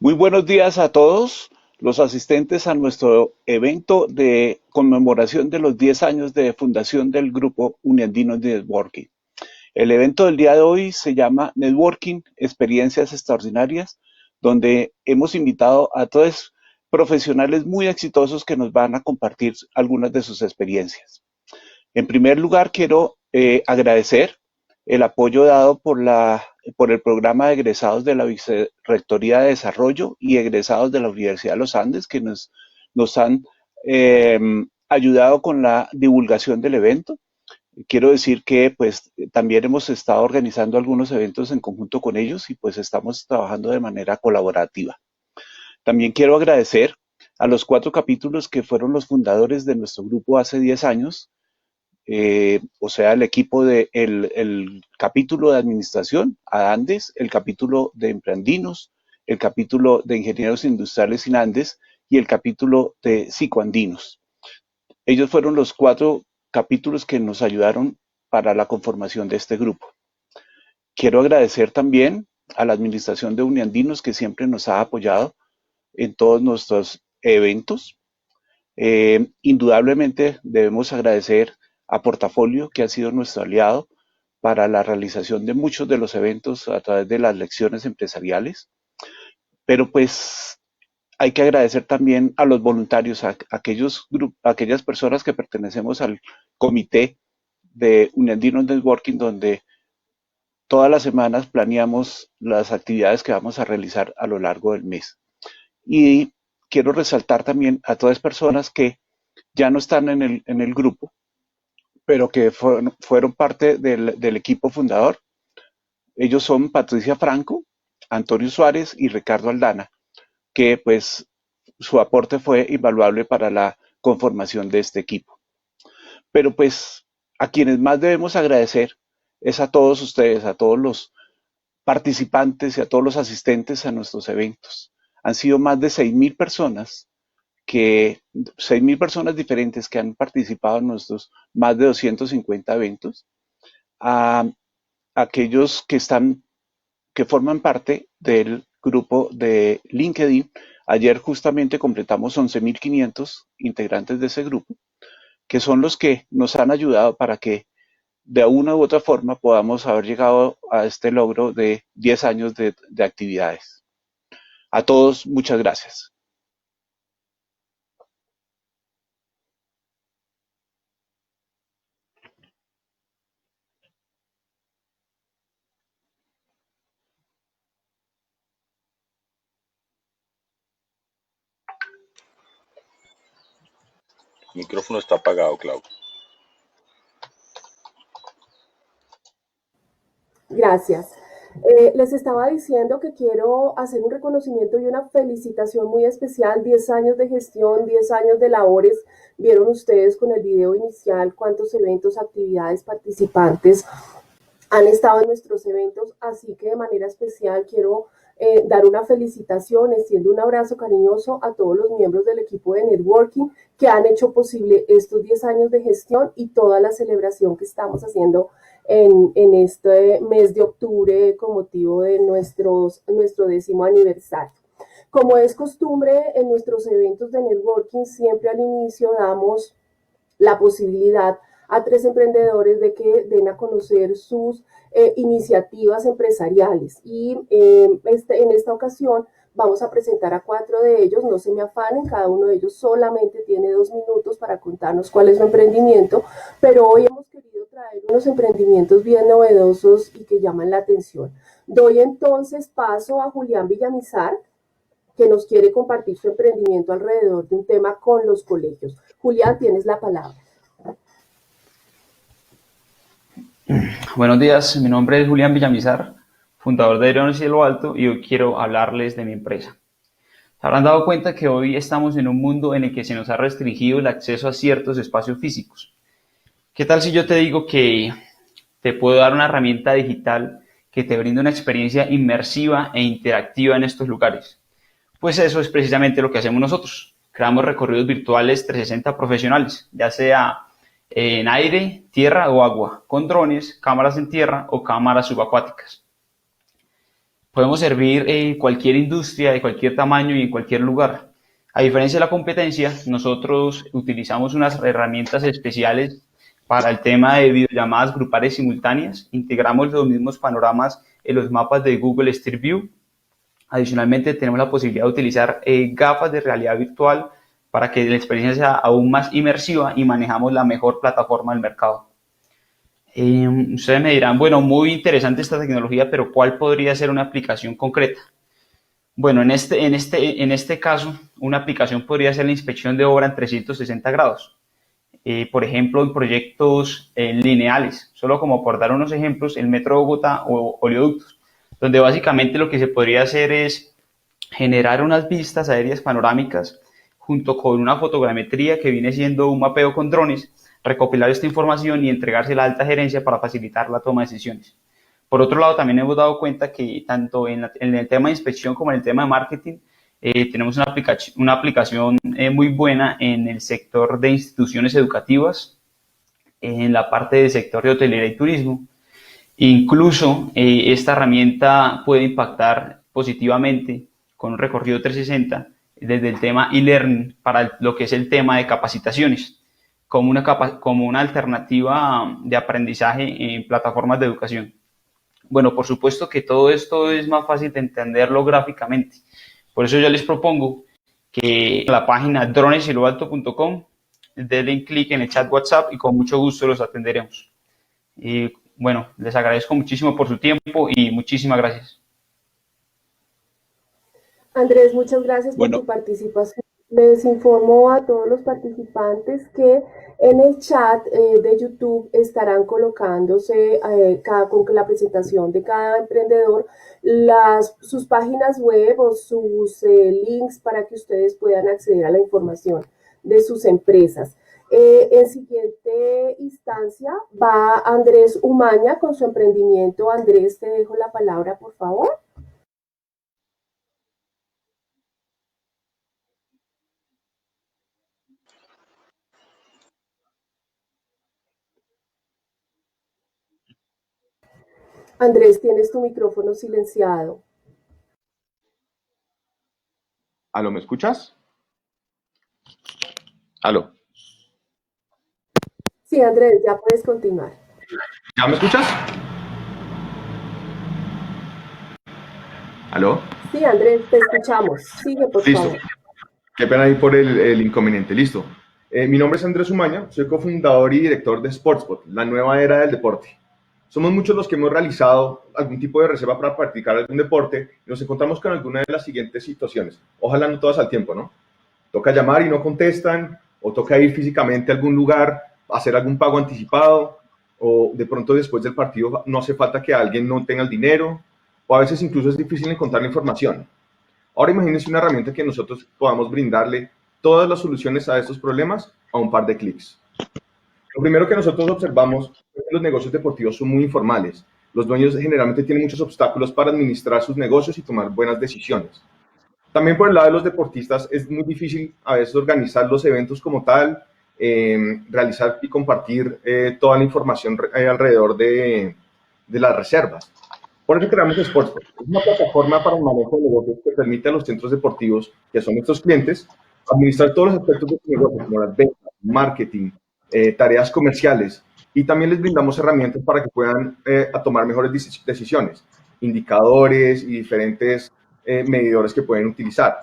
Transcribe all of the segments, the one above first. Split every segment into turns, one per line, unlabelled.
Muy buenos días a todos los asistentes a nuestro evento de conmemoración de los 10 años de fundación del grupo Uniandino Networking. El evento del día de hoy se llama Networking, Experiencias Extraordinarias, donde hemos invitado a todos profesionales muy exitosos que nos van a compartir algunas de sus experiencias. En primer lugar, quiero agradecer el apoyo dado por el programa de egresados de la Vicerrectoría de Desarrollo y egresados de la Universidad de los Andes, que nos han eh, ayudado con la divulgación del evento. Quiero decir que pues también hemos estado organizando algunos eventos en conjunto con ellos y pues estamos trabajando de manera colaborativa. También quiero agradecer a los 4 capítulos que fueron los fundadores de nuestro grupo hace 10 años, o sea, el equipo el capítulo de administración, ADANDES, el capítulo de Emprendinos, el capítulo de Ingenieros Industriales Inandes y el capítulo de Psicoandinos. Ellos fueron los 4 capítulos que nos ayudaron para la conformación de este grupo. Quiero agradecer también a la administración de Uniandinos, que siempre nos ha apoyado en todos nuestros eventos. Indudablemente debemos agradecer a Portafolio, que ha sido nuestro aliado para la realización de muchos de los eventos a través de las lecciones empresariales. Pero pues hay que agradecer también a los voluntarios, a aquellas personas que pertenecemos al comité de Uniandino Networking, donde todas las semanas planeamos las actividades que vamos a realizar a lo largo del mes. Y quiero resaltar también a todas las personas que ya no están en el grupo, pero que fueron parte del equipo fundador. Ellos son Patricia Franco, Antonio Suárez y Ricardo Aldana, que pues su aporte fue invaluable para la conformación de este equipo. Pero pues a quienes más debemos agradecer es a todos ustedes, a todos los participantes y a todos los asistentes a nuestros eventos. Han sido más de 6.000 personas 6.000 personas diferentes que han participado en nuestros más de 250 eventos, a aquellos que forman parte del grupo de LinkedIn. Ayer justamente completamos 11.500 integrantes de ese grupo, que son los que nos han ayudado para que de una u otra forma podamos haber llegado a este logro de 10 años de actividades. A todos, muchas gracias.
El micrófono está apagado, Clau.
Gracias. Les estaba diciendo que quiero hacer un reconocimiento y una felicitación muy especial. 10 años de gestión, 10 años de labores. Vieron ustedes con el video inicial cuántos eventos, actividades, participantes han estado en nuestros eventos, así que de manera especial quiero dar una felicitación, extiendo un abrazo cariñoso a todos los miembros del equipo de networking que han hecho posible estos 10 años de gestión y toda la celebración que estamos haciendo en este mes de octubre con motivo de nuestro 10º aniversario. Como es costumbre en nuestros eventos de networking, siempre al inicio damos la posibilidad a 3 emprendedores de que den a conocer sus iniciativas empresariales. Y en esta ocasión vamos a presentar a 4 de ellos, no se me afanen, cada uno de ellos solamente tiene 2 minutos para contarnos cuál es su emprendimiento, pero hoy hemos querido traer unos emprendimientos bien novedosos y que llaman la atención. Doy entonces paso a Julián Villamizar, que nos quiere compartir su emprendimiento alrededor de un tema con los colegios. Julián, tienes la palabra.
Buenos días, mi nombre es Julián Villamizar, fundador de Aerones Cielo Alto, y hoy quiero hablarles de mi empresa. Se habrán dado cuenta que hoy estamos en un mundo en el que se nos ha restringido el acceso a ciertos espacios físicos. ¿Qué tal si yo te digo que te puedo dar una herramienta digital que te brinda una experiencia inmersiva e interactiva en estos lugares? Pues eso es precisamente lo que hacemos nosotros. Creamos recorridos virtuales 360 profesionales, ya sea en aire, tierra o agua, con drones, cámaras en tierra o cámaras subacuáticas. Podemos servir cualquier industria de cualquier tamaño y en cualquier lugar. A diferencia de la competencia, nosotros utilizamos unas herramientas especiales para el tema de videollamadas grupales simultáneas. Integramos los mismos panoramas en los mapas de Google Street View. Adicionalmente, tenemos la posibilidad de utilizar gafas de realidad virtual para que la experiencia sea aún más inmersiva y manejamos la mejor plataforma del mercado. Ustedes me dirán, bueno, muy interesante esta tecnología, pero ¿cuál podría ser una aplicación concreta? Bueno, en este caso, una aplicación podría ser la inspección de obra en 360 grados. Por ejemplo, en proyectos lineales, solo como por dar unos ejemplos, el Metro de Bogotá o oleoductos, donde básicamente lo que se podría hacer es generar unas vistas aéreas panorámicas junto con una fotogrametría que viene siendo un mapeo con drones, recopilar esta información y entregársela a la alta gerencia para facilitar la toma de decisiones. Por otro lado, también hemos dado cuenta que tanto en el tema de inspección como en el tema de marketing, tenemos una aplicación muy buena en el sector de instituciones educativas, en la parte del sector de hotelería y turismo. Incluso esta herramienta puede impactar positivamente con un recorrido 360 desde el tema e-learning para lo que es el tema de capacitaciones, como una alternativa de aprendizaje en plataformas de educación. Bueno, por supuesto que todo esto es más fácil de entenderlo gráficamente. Por eso yo les propongo que la página dronesyloalto.com den clic en el chat WhatsApp y con mucho gusto los atenderemos. Y bueno, les agradezco muchísimo por su tiempo y muchísimas gracias.
Andrés, muchas gracias por tu participación. Les informo a todos los participantes que en el chat de YouTube estarán colocándose con la presentación de cada emprendedor sus páginas web o sus links para que ustedes puedan acceder a la información de sus empresas. En siguiente instancia va Andrés Umaña con su emprendimiento. Andrés, te dejo la palabra, por favor. Andrés, tienes tu micrófono silenciado.
¿Aló, me escuchas? ¿Aló?
Sí, Andrés, ya puedes continuar.
¿Ya me escuchas? ¿Aló?
Sí, Andrés, te escuchamos. Sigue, por
Listo.
favor.
Qué pena ahí por el inconveniente. Listo. Mi nombre es Andrés Umaña, soy cofundador y director de Sportspot, la nueva era del deporte. Somos muchos los que hemos realizado algún tipo de reserva para practicar algún deporte y nos encontramos con alguna de las siguientes situaciones. Ojalá no todas al tiempo, ¿no? Toca llamar y no contestan, o toca ir físicamente a algún lugar, hacer algún pago anticipado, o de pronto después del partido no hace falta que alguien no tenga el dinero, o a veces incluso es difícil encontrar la información. Ahora imagínense una herramienta que nosotros podamos brindarle todas las soluciones a estos problemas a un par de clics. Lo primero que nosotros observamos es que los negocios deportivos son muy informales. Los dueños generalmente tienen muchos obstáculos para administrar sus negocios y tomar buenas decisiones. También por el lado de los deportistas es muy difícil a veces organizar los eventos como tal, realizar y compartir toda la información alrededor de las reservas. Por eso creamos Sportspot. Es una plataforma para el manejo de negocios que permite a los centros deportivos, que son nuestros clientes, administrar todos los aspectos de su negocio, como las ventas, marketing, tareas comerciales, y también les brindamos herramientas para que puedan tomar mejores decisiones, indicadores y diferentes medidores que pueden utilizar.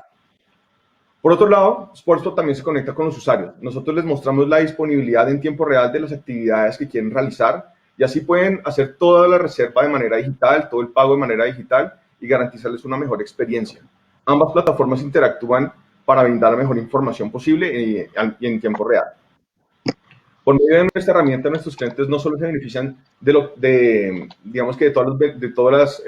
Por otro lado, Sportspot también se conecta con los usuarios. Nosotros les mostramos la disponibilidad en tiempo real de las actividades que quieren realizar y así pueden hacer toda la reserva de manera digital, todo el pago de manera digital y garantizarles una mejor experiencia. Ambas plataformas interactúan para brindar la mejor información posible y en tiempo real. Por medio de nuestra herramienta, nuestros clientes no solo se benefician digamos que de todas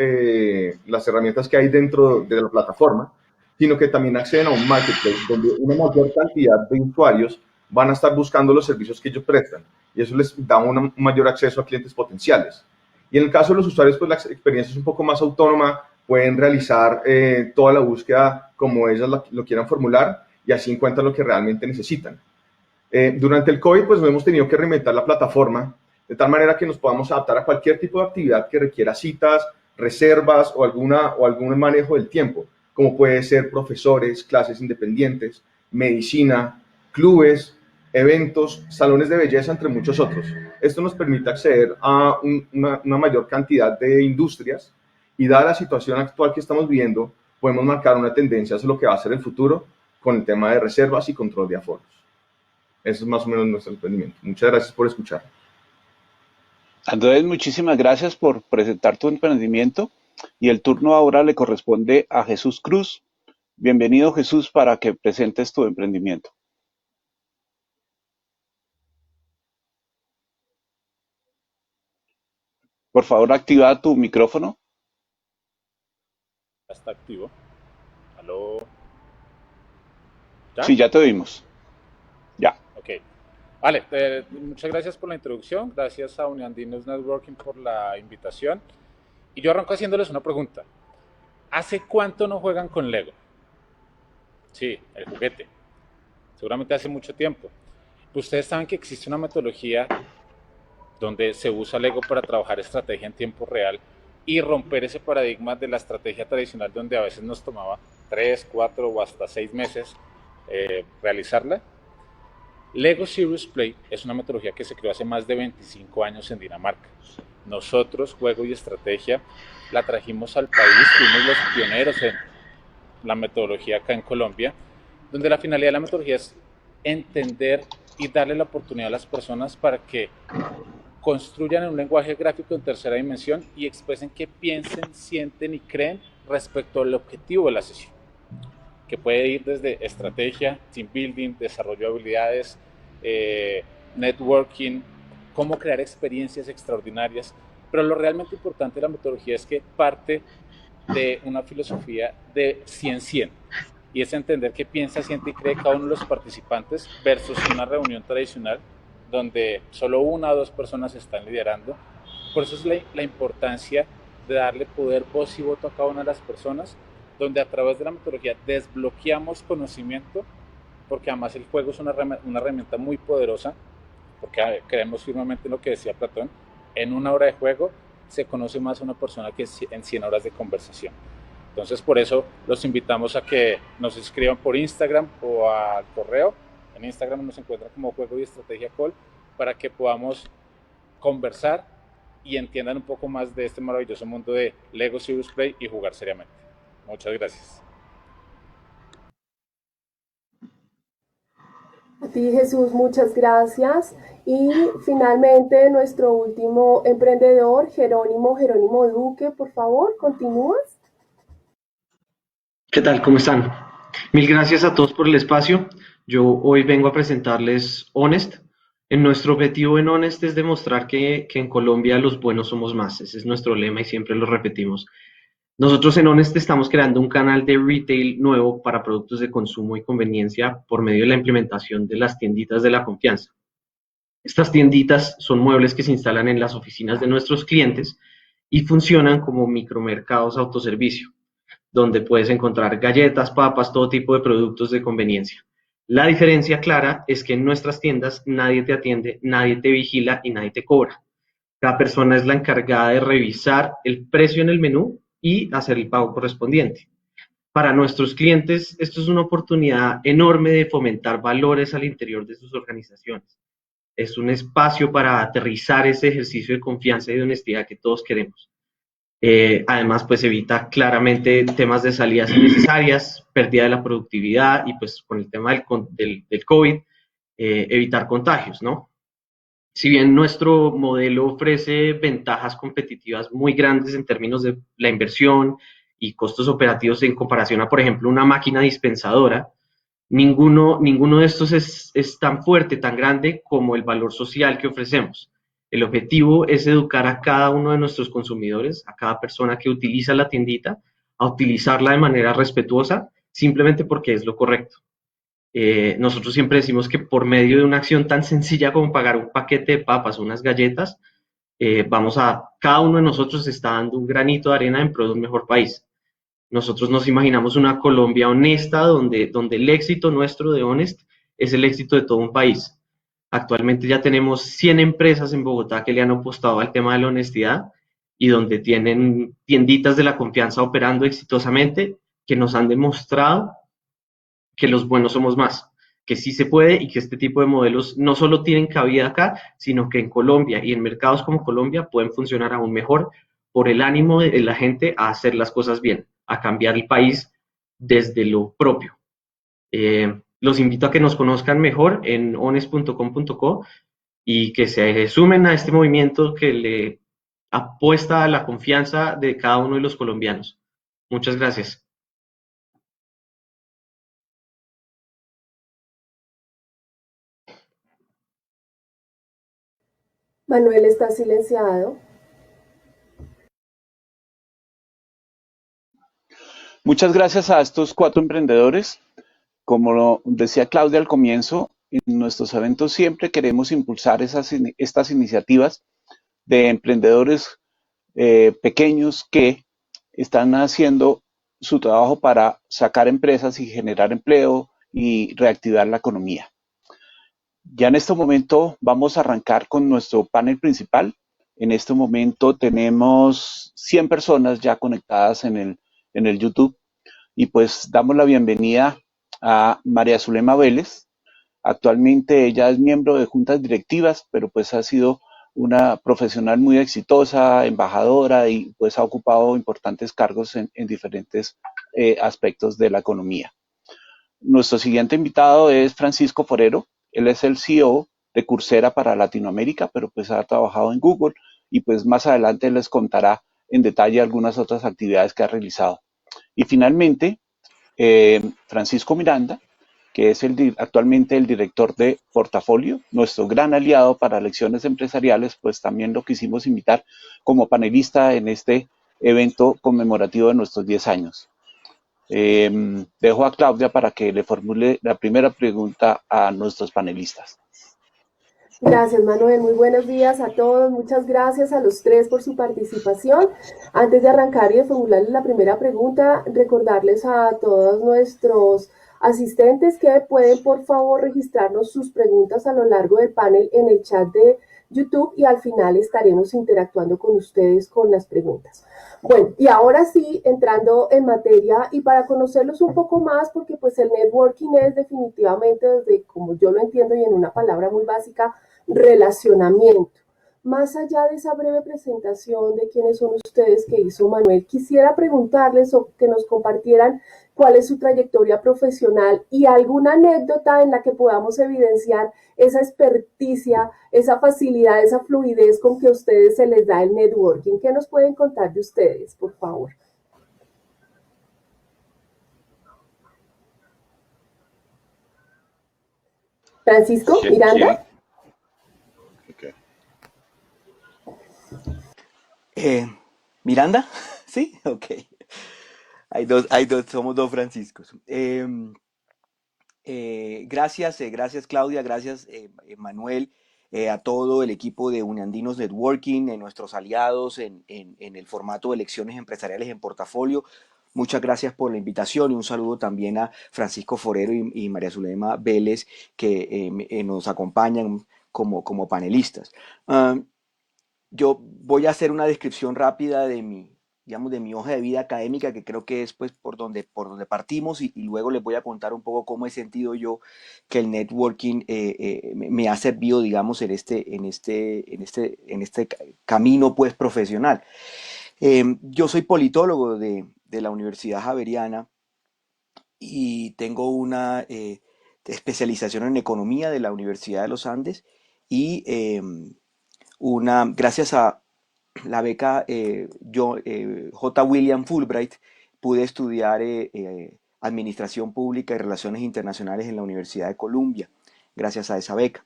las herramientas que hay dentro de la plataforma, sino que también acceden a un marketplace donde una mayor cantidad de usuarios van a estar buscando los servicios que ellos prestan y eso les da un mayor acceso a clientes potenciales. Y en el caso de los usuarios, pues la experiencia es un poco más autónoma, pueden realizar toda la búsqueda como ellos lo quieran formular y así encuentran lo que realmente necesitan. Durante el COVID, pues hemos tenido que reinventar la plataforma de tal manera que nos podamos adaptar a cualquier tipo de actividad que requiera citas reservas o algún manejo del tiempo, como puede ser profesores, clases independientes, medicina, clubes, eventos, salones de belleza, entre muchos otros. Esto nos permite acceder a una mayor cantidad de industrias y dada la situación actual que estamos viviendo, podemos marcar una tendencia hacia lo que va a ser el futuro con el tema de reservas y control de aforos. Eso es más o menos nuestro emprendimiento. Muchas gracias por escuchar.
Andrés, muchísimas gracias por presentar tu emprendimiento y el turno ahora le corresponde a Jesús Cruz. Bienvenido, Jesús, para que presentes tu emprendimiento. Por favor, activa tu micrófono.
Está activo. ¿Aló? ¿Ya?
Sí, ya te oímos. Ya.
Ok. Vale, muchas gracias por la introducción. Gracias a Uniandinos Networking por la invitación. Y yo arranco haciéndoles una pregunta. ¿Hace cuánto no juegan con Lego? Sí, el juguete. Seguramente hace mucho tiempo. Ustedes saben que existe una metodología donde se usa Lego para trabajar estrategia en tiempo real y romper ese paradigma de la estrategia tradicional donde a veces nos tomaba 3, 4 o hasta 6 meses realizarla. Lego Serious Play es una metodología que se creó hace más de 25 años en Dinamarca. Nosotros, Juego y Estrategia, la trajimos al país, fuimos los pioneros en la metodología acá en Colombia, donde la finalidad de la metodología es entender y darle la oportunidad a las personas para que construyan en un lenguaje gráfico en tercera dimensión y expresen qué piensen, sienten y creen respecto al objetivo de la sesión, que puede ir desde estrategia, team building, desarrollo de habilidades, networking, cómo crear experiencias extraordinarias. Pero lo realmente importante de la metodología es que parte de una filosofía de 100-100, y es entender qué piensa, siente y cree cada uno de los participantes versus una reunión tradicional donde solo una o dos personas están liderando. Por eso es la importancia de darle poder, voz y voto a cada una de las personas, donde a través de la metodología desbloqueamos conocimiento, porque además el juego es una herramienta muy poderosa, porque creemos firmemente en lo que decía Platón: en una hora de juego se conoce más a una persona que en 100 horas de conversación. Entonces, por eso los invitamos a que nos escriban por Instagram o al correo. En Instagram nos encuentran como Juego y Estrategia Call, para que podamos conversar y entiendan un poco más de este maravilloso mundo de Lego Serious Play y jugar seriamente. Muchas gracias.
A ti, Jesús, muchas gracias. Y finalmente, nuestro último emprendedor, Jerónimo Duque, por favor, ¿continúas?
¿Qué tal? ¿Cómo están? Mil gracias a todos por el espacio. Yo hoy vengo a presentarles Honest. Nuestro objetivo en Honest es demostrar que en Colombia los buenos somos más. Ese es nuestro lema y siempre lo repetimos. Nosotros en Honest estamos creando un canal de retail nuevo para productos de consumo y conveniencia por medio de la implementación de las tienditas de la confianza. Estas tienditas son muebles que se instalan en las oficinas de nuestros clientes y funcionan como micromercados autoservicio, donde puedes encontrar galletas, papas, todo tipo de productos de conveniencia. La diferencia clara es que en nuestras tiendas nadie te atiende, nadie te vigila y nadie te cobra. Cada persona es la encargada de revisar el precio en el menú y hacer el pago correspondiente. Para nuestros clientes, esto es una oportunidad enorme de fomentar valores al interior de sus organizaciones. Es un espacio para aterrizar ese ejercicio de confianza y de honestidad que todos queremos. Además, pues evita claramente temas de salidas innecesarias, pérdida de la productividad y pues con el tema del COVID, evitar contagios, ¿no? Si bien nuestro modelo ofrece ventajas competitivas muy grandes en términos de la inversión y costos operativos en comparación a, por ejemplo, una máquina dispensadora, ninguno de estos es tan fuerte, tan grande como el valor social que ofrecemos. El objetivo es educar a cada uno de nuestros consumidores, a cada persona que utiliza la tiendita, a utilizarla de manera respetuosa, simplemente porque es lo correcto. Nosotros siempre decimos que por medio de una acción tan sencilla como pagar un paquete de papas o unas galletas, cada uno de nosotros está dando un granito de arena en pro de un mejor país. Nosotros nos imaginamos una Colombia honesta donde el éxito nuestro de Honest es el éxito de todo un país. Actualmente ya tenemos 100 empresas en Bogotá que le han apostado al tema de la honestidad y donde tienen tienditas de la confianza operando exitosamente que nos han demostrado que los buenos somos más, que sí se puede y que este tipo de modelos no solo tienen cabida acá, sino que en Colombia y en mercados como Colombia pueden funcionar aún mejor por el ánimo de la gente a hacer las cosas bien, a cambiar el país desde lo propio. Los invito a que nos conozcan mejor en honest.com.co y que se sumen a este movimiento que le apuesta a la confianza de cada uno de los colombianos. Muchas gracias.
Manuel está silenciado.
Muchas gracias a estos 4 emprendedores. Como lo decía Claudia al comienzo, en nuestros eventos siempre queremos impulsar estas iniciativas de emprendedores pequeños que están haciendo su trabajo para sacar empresas y generar empleo y reactivar la economía. Ya en este momento vamos a arrancar con nuestro panel principal. En este momento tenemos 100 personas ya conectadas en el YouTube y pues damos la bienvenida a María Zulema Vélez. Actualmente ella es miembro de juntas directivas, pero pues ha sido una profesional muy exitosa, embajadora y pues ha ocupado importantes cargos en diferentes aspectos de la economía. Nuestro siguiente invitado es Francisco Forero. Él es el CEO de Coursera para Latinoamérica, pero pues ha trabajado en Google y pues más adelante les contará en detalle algunas otras actividades que ha realizado. Y finalmente, Francisco Miranda, que es actualmente el director de Portafolio, nuestro gran aliado para lecciones empresariales, pues también lo quisimos invitar como panelista en este evento conmemorativo de nuestros 10 años. Dejo a Claudia para que le formule la primera pregunta a nuestros panelistas.
Gracias, Manuel. Muy buenos días a todos. Muchas gracias a los tres por su participación. Antes de arrancar y de formularles la primera pregunta, recordarles a todos nuestros asistentes que pueden, por favor, registrarnos sus preguntas a lo largo del panel en el chat de YouTube y al final estaremos interactuando con ustedes con las preguntas. Bueno, y ahora sí, entrando en materia y para conocerlos un poco más, porque pues el networking es definitivamente, desde como yo lo entiendo y en una palabra muy básica, relacionamiento. Más allá de esa breve presentación de quiénes son ustedes que hizo Manuel, quisiera preguntarles o que nos compartieran cuál es su trayectoria profesional y alguna anécdota en la que podamos evidenciar esa experticia, esa facilidad, esa fluidez con que a ustedes se les da el networking. ¿Qué nos pueden contar de ustedes, por favor? Francisco, Miranda.
Okay. ¿Miranda? ¿Sí? Ok. Somos dos Franciscos. Gracias Claudia, gracias Manuel, a todo el equipo de Uniandinos Networking, nuestros aliados en el formato de lecciones empresariales en portafolio. Muchas gracias por la invitación y un saludo también a Francisco Forero y María Zulema Vélez que nos acompañan como panelistas. Yo voy a hacer una descripción rápida de mi hoja de vida académica, que creo que es pues por donde partimos y luego les voy a contar un poco cómo he sentido yo que el networking me ha servido, digamos, en este camino pues profesional. Yo soy politólogo de la Universidad Javeriana y tengo una especialización en economía de la Universidad de los Andes y gracias a la beca J. William Fulbright, pude estudiar Administración Pública y Relaciones Internacionales en la Universidad de Columbia, gracias a esa beca.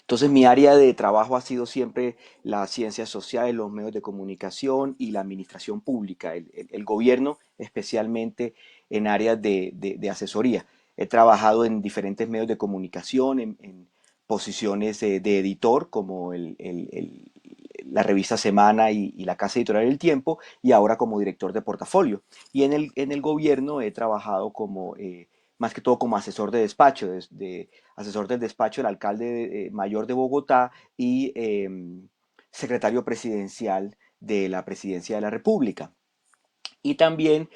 Entonces mi área de trabajo ha sido siempre las ciencias sociales, los medios de comunicación y la administración pública, el gobierno, especialmente en áreas de asesoría. He trabajado en diferentes medios de comunicación, en posiciones de editor como la revista Semana y la casa editorial El Tiempo, y ahora como director de portafolio. Y en el gobierno he trabajado más que todo como asesor de despacho, asesor del despacho del alcalde mayor de Bogotá y secretario presidencial de la Presidencia de la República. Y también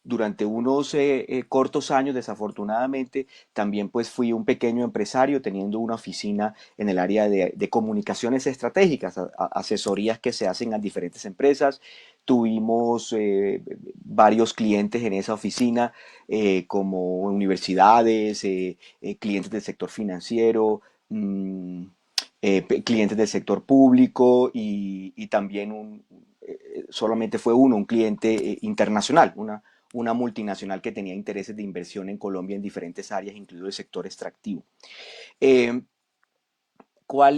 durante unos cortos años, desafortunadamente, también pues fui un pequeño empresario teniendo una oficina en el área de comunicaciones estratégicas, asesorías que se hacen a diferentes empresas. Tuvimos varios clientes en esa oficina, como universidades, clientes del sector financiero, clientes del sector público y también solamente fue un cliente internacional, una multinacional que tenía intereses de inversión en Colombia en diferentes áreas, incluido el sector extractivo. Eh,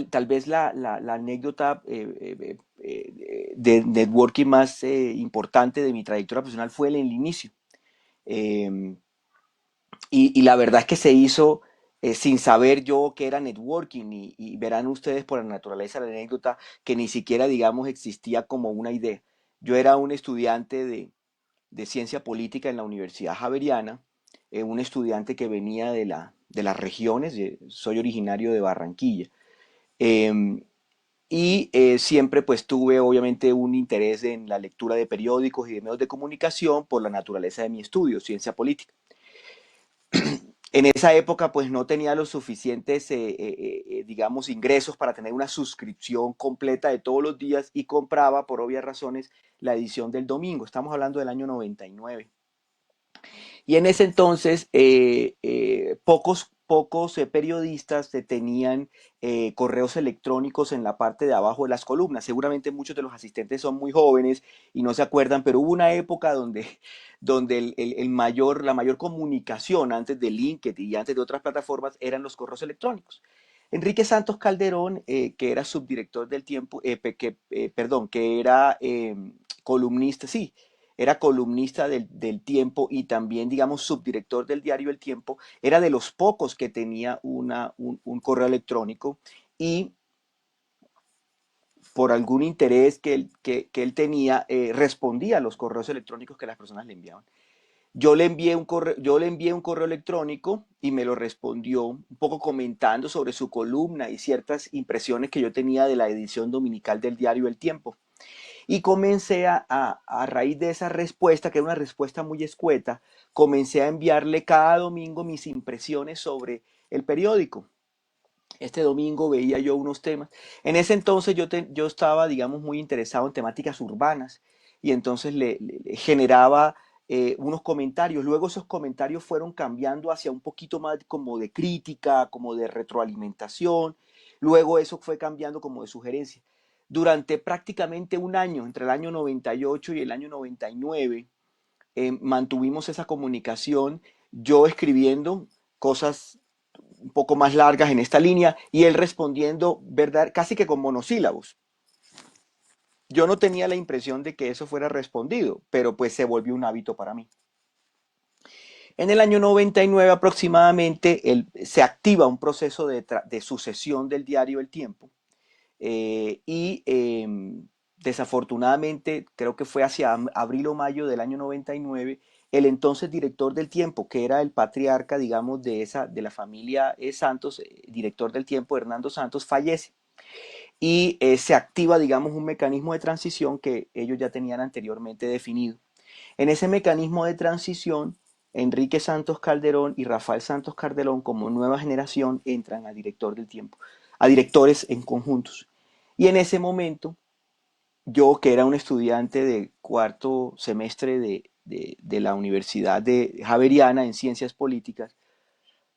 Tal vez la anécdota de networking más importante de mi trayectoria profesional fue el inicio. Eh, y la verdad es que se hizo sin saber yo qué era networking y verán ustedes por la naturaleza de la anécdota que ni siquiera, digamos, existía como una idea. Yo era un estudiante de ciencia política en la Universidad Javeriana, un estudiante que venía de las regiones, soy originario de Barranquilla. Eh, Siempre pues tuve obviamente un interés en la lectura de periódicos y de medios de comunicación por la naturaleza de mi estudio, ciencia política. En esa época pues no tenía los suficientes, digamos, ingresos para tener una suscripción completa de todos los días y compraba por obvias razones la edición del domingo. Estamos hablando del año 99. Y en ese entonces pocos periodistas tenían correos electrónicos en la parte de abajo de las columnas. Seguramente muchos de los asistentes son muy jóvenes y no se acuerdan, pero hubo una época donde la mayor comunicación antes de LinkedIn y antes de otras plataformas eran los correos electrónicos. Enrique Santos Calderón, que era subdirector del Tiempo, perdón, que era columnista, sí, era columnista del Tiempo y también, digamos, subdirector del diario El Tiempo, era de los pocos que tenía un correo electrónico y por algún interés que él tenía, respondía a los correos electrónicos que las personas le enviaban. Yo le envié un correo electrónico y me lo respondió un poco comentando sobre su columna y ciertas impresiones que yo tenía de la edición dominical del diario El Tiempo. Y comencé a raíz de esa respuesta, que era una respuesta muy escueta, comencé a enviarle cada domingo mis impresiones sobre el periódico. Este domingo veía yo unos temas. En ese entonces yo estaba, digamos, muy interesado en temáticas urbanas y entonces le generaba unos comentarios. Luego esos comentarios fueron cambiando hacia un poquito más como de crítica, como de retroalimentación. Luego eso fue cambiando como de sugerencia. Durante prácticamente un año, entre el año 98 y el año 99, mantuvimos esa comunicación, yo escribiendo cosas un poco más largas en esta línea y él respondiendo, ¿verdad? Casi que con monosílabos. Yo no tenía la impresión de que eso fuera respondido, pero pues se volvió un hábito para mí. En el año 99 aproximadamente se activa un proceso de sucesión del diario El Tiempo desafortunadamente, creo que fue hacia abril o mayo del año 99, el entonces director del Tiempo, que era el patriarca, digamos, de la familia Santos, director del Tiempo, Hernando Santos, fallece. Y se activa, digamos, un mecanismo de transición que ellos ya tenían anteriormente definido. En ese mecanismo de transición, Enrique Santos Calderón y Rafael Santos Calderón, como nueva generación, entran a director del Tiempo, a directores en conjuntos. Y en ese momento, yo, que era un estudiante de cuarto semestre de la Universidad de Javeriana en Ciencias Políticas,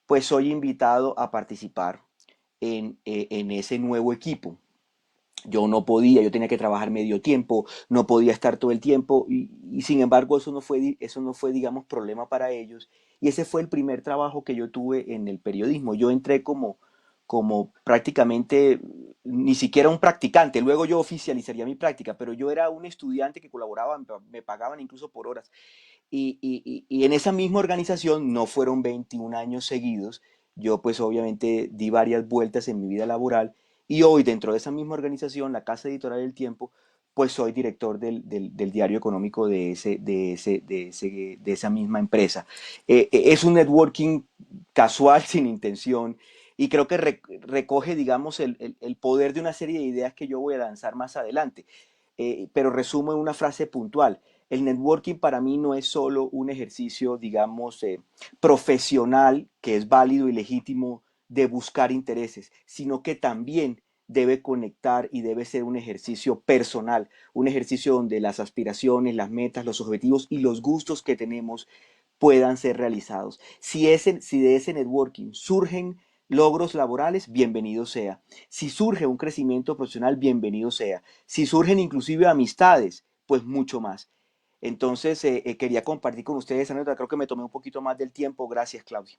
pues soy invitado a participar en ese nuevo equipo. Yo tenía que trabajar medio tiempo, no podía estar todo el tiempo y sin embargo eso no fue, digamos, problema para ellos. Y ese fue el primer trabajo que yo tuve en el periodismo. Yo entré como prácticamente ni siquiera un practicante, luego yo oficializaría mi práctica, pero yo era un estudiante que colaboraba, me pagaban incluso por horas. Y en esa misma organización no fueron 21 años seguidos, yo pues obviamente di varias vueltas en mi vida laboral y hoy dentro de esa misma organización, la Casa Editorial del Tiempo, pues soy director del diario económico de esa misma empresa. Es un networking casual, sin intención, y creo que recoge, digamos, el poder de una serie de ideas que yo voy a lanzar más adelante. pero resumo en una frase puntual. El networking para mí no es solo un ejercicio, digamos, profesional, que es válido y legítimo de buscar intereses, sino que también debe conectar y debe ser un ejercicio personal, un ejercicio donde las aspiraciones, las metas, los objetivos y los gustos que tenemos puedan ser realizados. Si de ese networking surgen logros laborales, bienvenido sea. Si surge un crecimiento profesional, bienvenido sea. Si surgen inclusive amistades, pues mucho más. Entonces, quería compartir con ustedes esa anécdota. Creo que me tomé un poquito más del tiempo. Gracias, Claudia.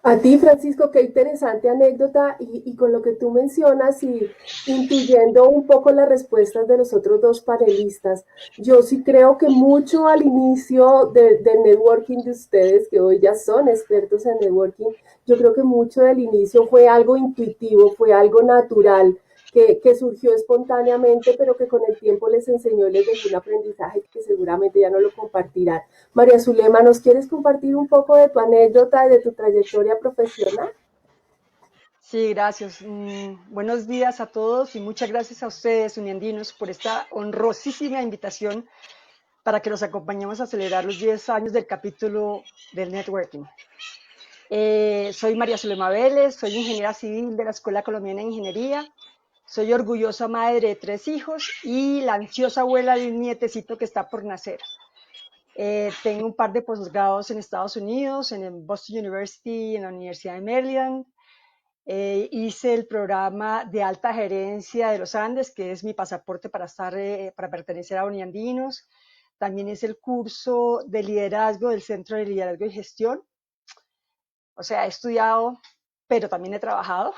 A ti, Francisco, qué interesante anécdota y con lo que tú mencionas y intuyendo un poco las respuestas de los otros dos panelistas, yo sí creo que mucho al inicio del networking de ustedes, que hoy ya son expertos en networking, yo creo que mucho del inicio fue algo intuitivo, fue algo natural, que surgió espontáneamente, pero que con el tiempo les enseñó y les dejó un aprendizaje que seguramente ya no lo compartirán. María Zulema, ¿nos quieres compartir un poco de tu anécdota y de tu trayectoria profesional?
Sí, gracias. Buenos días a todos y muchas gracias a ustedes, uniandinos, por esta honrosísima invitación para que nos acompañemos a celebrar los 10 años del capítulo del networking. Soy María Zulema Vélez, soy ingeniera civil de la Escuela Colombiana de Ingeniería, soy orgullosa madre de 3 hijos y la ansiosa abuela de un nietecito que está por nacer. Tengo un par de posgrados en Estados Unidos, en el Boston University, en la Universidad de Maryland. Hice el programa de alta gerencia de los Andes, que es mi pasaporte para para pertenecer a Uniandinos. También hice el curso de liderazgo del Centro de Liderazgo y Gestión. O sea, he estudiado, pero también he trabajado.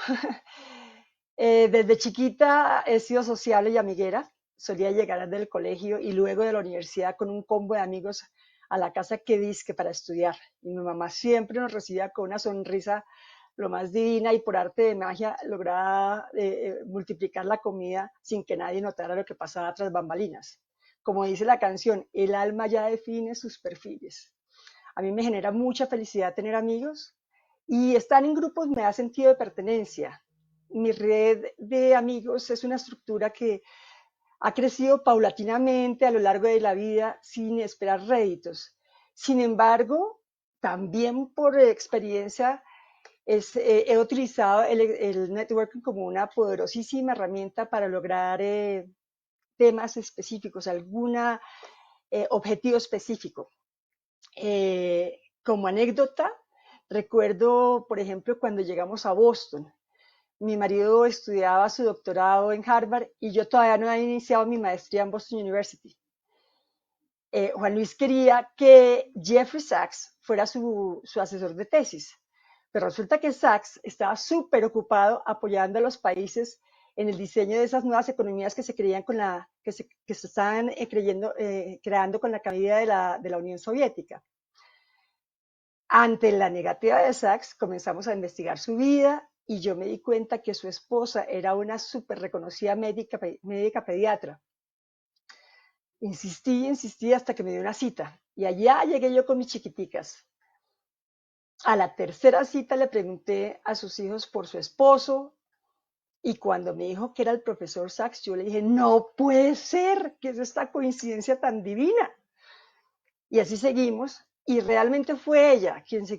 Desde chiquita he sido sociable y amiguera. Solía llegar del colegio y luego de la universidad con un combo de amigos a la casa que disque para estudiar. Y mi mamá siempre nos recibía con una sonrisa lo más divina y por arte de magia lograba multiplicar la comida sin que nadie notara lo que pasaba tras bambalinas. Como dice la canción, el alma ya define sus perfiles. A mí me genera mucha felicidad tener amigos y estar en grupos me da sentido de pertenencia. Mi red de amigos es una estructura que ha crecido paulatinamente a lo largo de la vida sin esperar réditos. Sin embargo, también por experiencia he utilizado el networking como una poderosísima herramienta para lograr temas específicos, algún objetivo específico. Como anécdota, recuerdo, por ejemplo, cuando llegamos a Boston. Mi marido estudiaba su doctorado en Harvard y yo todavía no había iniciado mi maestría en Boston University. Juan Luis quería que Jeffrey Sachs fuera su asesor de tesis, pero resulta que Sachs estaba súper ocupado apoyando a los países en el diseño de esas nuevas economías que se creían que se estaban creando con la caída de la Unión Soviética. Ante la negativa de Sachs, comenzamos a investigar su vida y yo me di cuenta que su esposa era una súper reconocida médica pediatra. Insistí hasta que me dio una cita y allá llegué yo con mis chiquiticas. A la tercera cita le pregunté a sus hijos por su esposo y cuando me dijo que era el profesor Sachs, yo le dije, no puede ser, ¿qué es esta coincidencia tan divina? Y así seguimos y realmente fue ella quien se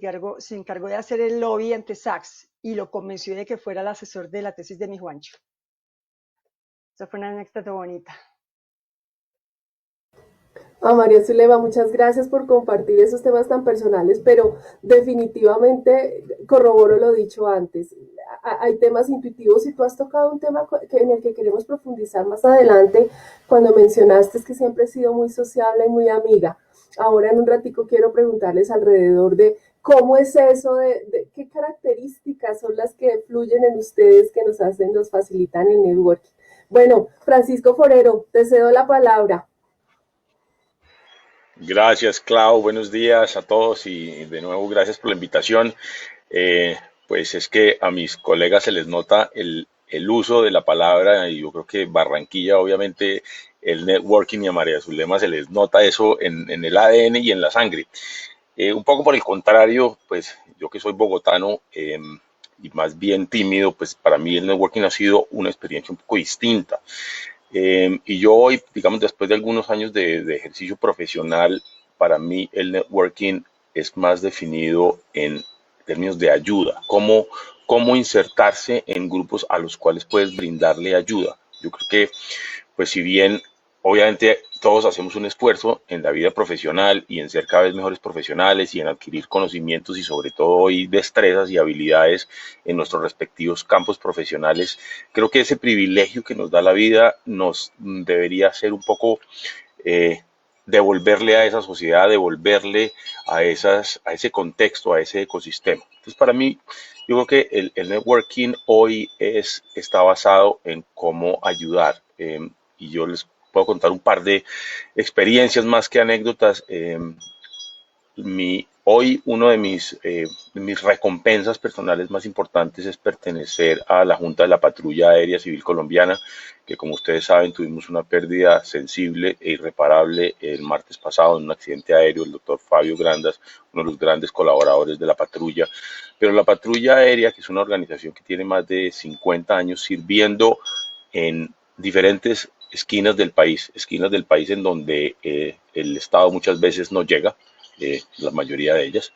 encargó de hacer el lobby ante Sachs y lo convenció de que fuera el asesor de la tesis de mi Juancho. Esa fue una anécdota bonita.
A María Zulema, muchas gracias por compartir esos temas tan personales, pero definitivamente corroboro lo dicho antes. Hay temas intuitivos y tú has tocado un tema en el que queremos profundizar más adelante cuando mencionaste que siempre he sido muy sociable y muy amiga. Ahora en un ratico quiero preguntarles alrededor de cómo es eso, de qué características son las que fluyen en ustedes que nos facilitan el networking. Bueno, Francisco Forero, te cedo la palabra.
Gracias, Clau. Buenos días a todos y de nuevo gracias por la invitación. Pues es que a mis colegas se les nota el uso de la palabra y yo creo que Barranquilla, obviamente, el networking y a María Zulema se les nota eso en el ADN y en la sangre. Un poco por el contrario, pues yo que soy bogotano y más bien tímido, pues para mí el networking ha sido una experiencia un poco distinta. Y yo hoy, digamos, después de algunos años de ejercicio profesional, para mí el networking es más definido en términos de ayuda, cómo insertarse en grupos a los cuales puedes brindarle ayuda. Yo creo que, pues si bien obviamente todos hacemos un esfuerzo en la vida profesional y en ser cada vez mejores profesionales y en adquirir conocimientos y sobre todo hoy destrezas y habilidades en nuestros respectivos campos profesionales, creo que ese privilegio que nos da la vida nos debería ser un poco eh, devolverle a esa sociedad, devolverle a ese contexto, a ese ecosistema. Entonces, para mí, yo creo que el networking hoy está basado en cómo ayudar. Y yo les puedo contar un par de experiencias más que anécdotas. Hoy uno de mis recompensas personales más importantes es pertenecer a la Junta de la Patrulla Aérea Civil Colombiana, que como ustedes saben tuvimos una pérdida sensible e irreparable el martes pasado en un accidente aéreo, el doctor Fabio Grandas, uno de los grandes colaboradores de la patrulla. Pero la Patrulla Aérea, que es una organización que tiene más de 50 años sirviendo en diferentes esquinas del país en donde el Estado muchas veces no llega, la mayoría de ellas,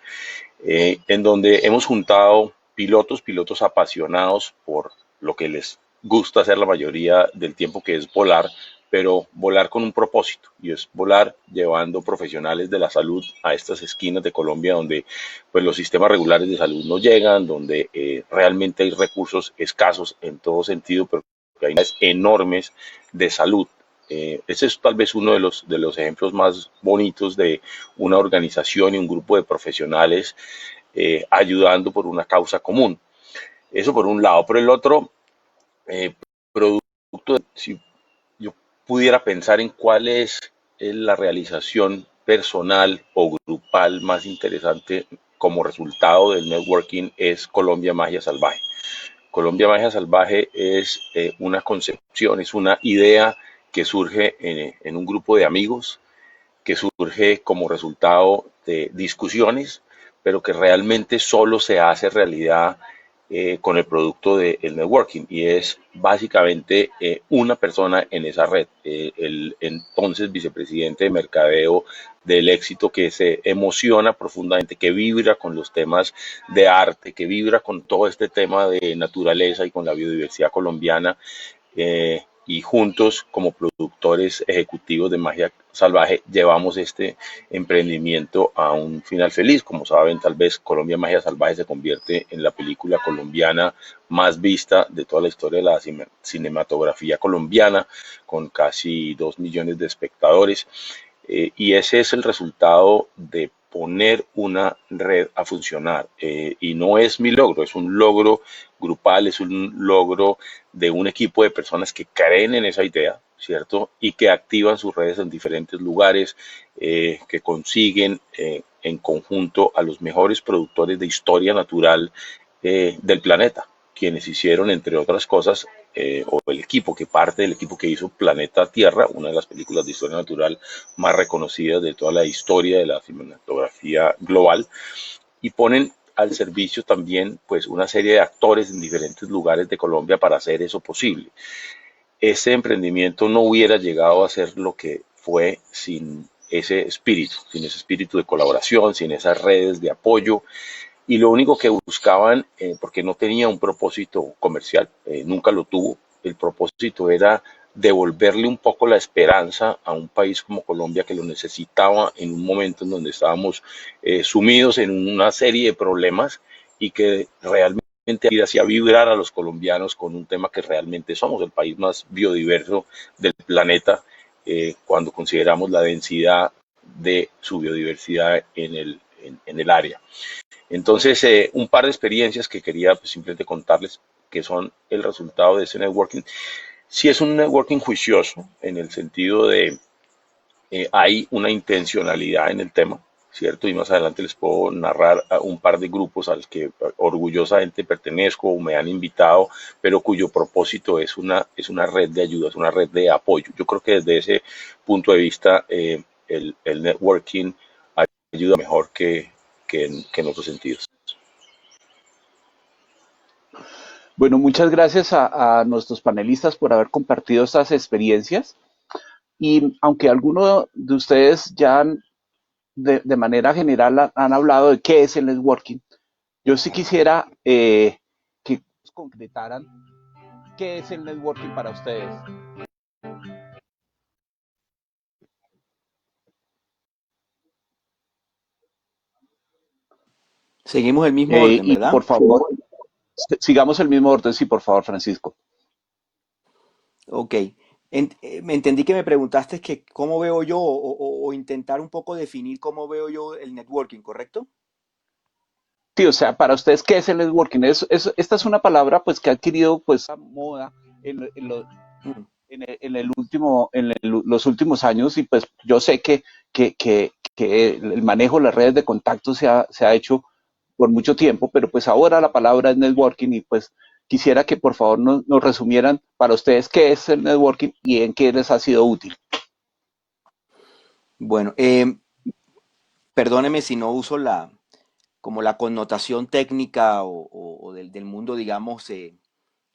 en donde hemos juntado pilotos apasionados por lo que les gusta hacer la mayoría del tiempo, que es volar, pero volar con un propósito, y es volar llevando profesionales de la salud a estas esquinas de Colombia donde pues los sistemas regulares de salud no llegan, donde realmente hay recursos escasos en todo sentido, pero que hay enormes de salud. Ese es tal vez uno de los ejemplos más bonitos de una organización y un grupo de profesionales ayudando por una causa común. Eso por un lado. Por el otro, eh, producto, si yo pudiera pensar en cuál es la realización personal o grupal más interesante como resultado del networking, es Colombia Magia Salvaje. Colombia Magia Salvaje es una concepción, es una idea que surge en un grupo de amigos, que surge como resultado de discusiones, pero que realmente solo se hace realidad con el producto del networking, y es básicamente una persona en esa red, el entonces vicepresidente de mercadeo del éxito, que se emociona profundamente, que vibra con los temas de arte, que vibra con todo este tema de naturaleza y con la biodiversidad colombiana, y juntos como productores ejecutivos de Magia Salvaje llevamos este emprendimiento a un final feliz. Como saben, tal vez Colombia Magia Salvaje se convierte en la película colombiana más vista de toda la historia de la cinematografía colombiana, con casi 2 millones de espectadores. Y ese es el resultado de poner una red a funcionar. Y no es mi logro, es un logro grupal, es un logro de un equipo de personas que creen en esa idea, ¿cierto? Y que activan sus redes en diferentes lugares, que consiguen en conjunto a los mejores productores de historia natural del planeta, quienes hicieron, entre otras cosas, o el equipo, que parte del equipo que hizo Planeta Tierra, una de las películas de historia natural más reconocidas de toda la historia de la cinematografía global, y ponen al servicio también pues una serie de actores en diferentes lugares de Colombia para hacer eso posible. Ese emprendimiento no hubiera llegado a ser lo que fue sin ese espíritu de colaboración, sin esas redes de apoyo, y lo único que buscaban, porque no tenía un propósito comercial, nunca lo tuvo, el propósito era devolverle un poco la esperanza a un país como Colombia, que lo necesitaba en un momento en donde estábamos sumidos en una serie de problemas, y que realmente hacía vibrar a los colombianos con un tema que realmente somos el país más biodiverso del planeta, cuando consideramos la densidad de su biodiversidad en el área. Entonces, un par de experiencias que quería pues, simplemente contarles, que son el resultado de ese networking. Sí, es un networking juicioso en el sentido de hay una intencionalidad en el tema, ¿cierto? Y más adelante les puedo narrar a un par de grupos a los que orgullosamente pertenezco o me han invitado, pero cuyo propósito es una red de ayuda, es una red de apoyo. Yo creo que desde ese punto de vista el networking ayuda mejor que en otros sentidos.
Bueno, muchas gracias a nuestros panelistas por haber compartido estas experiencias. Y aunque algunos de ustedes ya de manera general han hablado de qué es el networking, yo sí quisiera que concretaran qué es el networking para ustedes.
Seguimos el mismo orden,
Y por
¿verdad?
favor, sigamos el mismo orden, sí, por favor, Francisco.
Ok. Me entendí que me preguntaste que cómo veo yo o intentar un poco definir cómo veo yo el networking, ¿correcto?
Sí, o sea, para ustedes, ¿qué es el networking? Esta es una palabra pues que ha adquirido pues moda en lo-
Mm.
en el último, los últimos años y pues yo sé que el manejo de las redes de contacto se ha hecho por mucho tiempo, pero pues ahora la palabra es networking y pues quisiera que por favor nos resumieran para ustedes qué es el networking y en qué les ha sido útil.
Bueno, perdóneme si no uso como la connotación técnica o del mundo, digamos,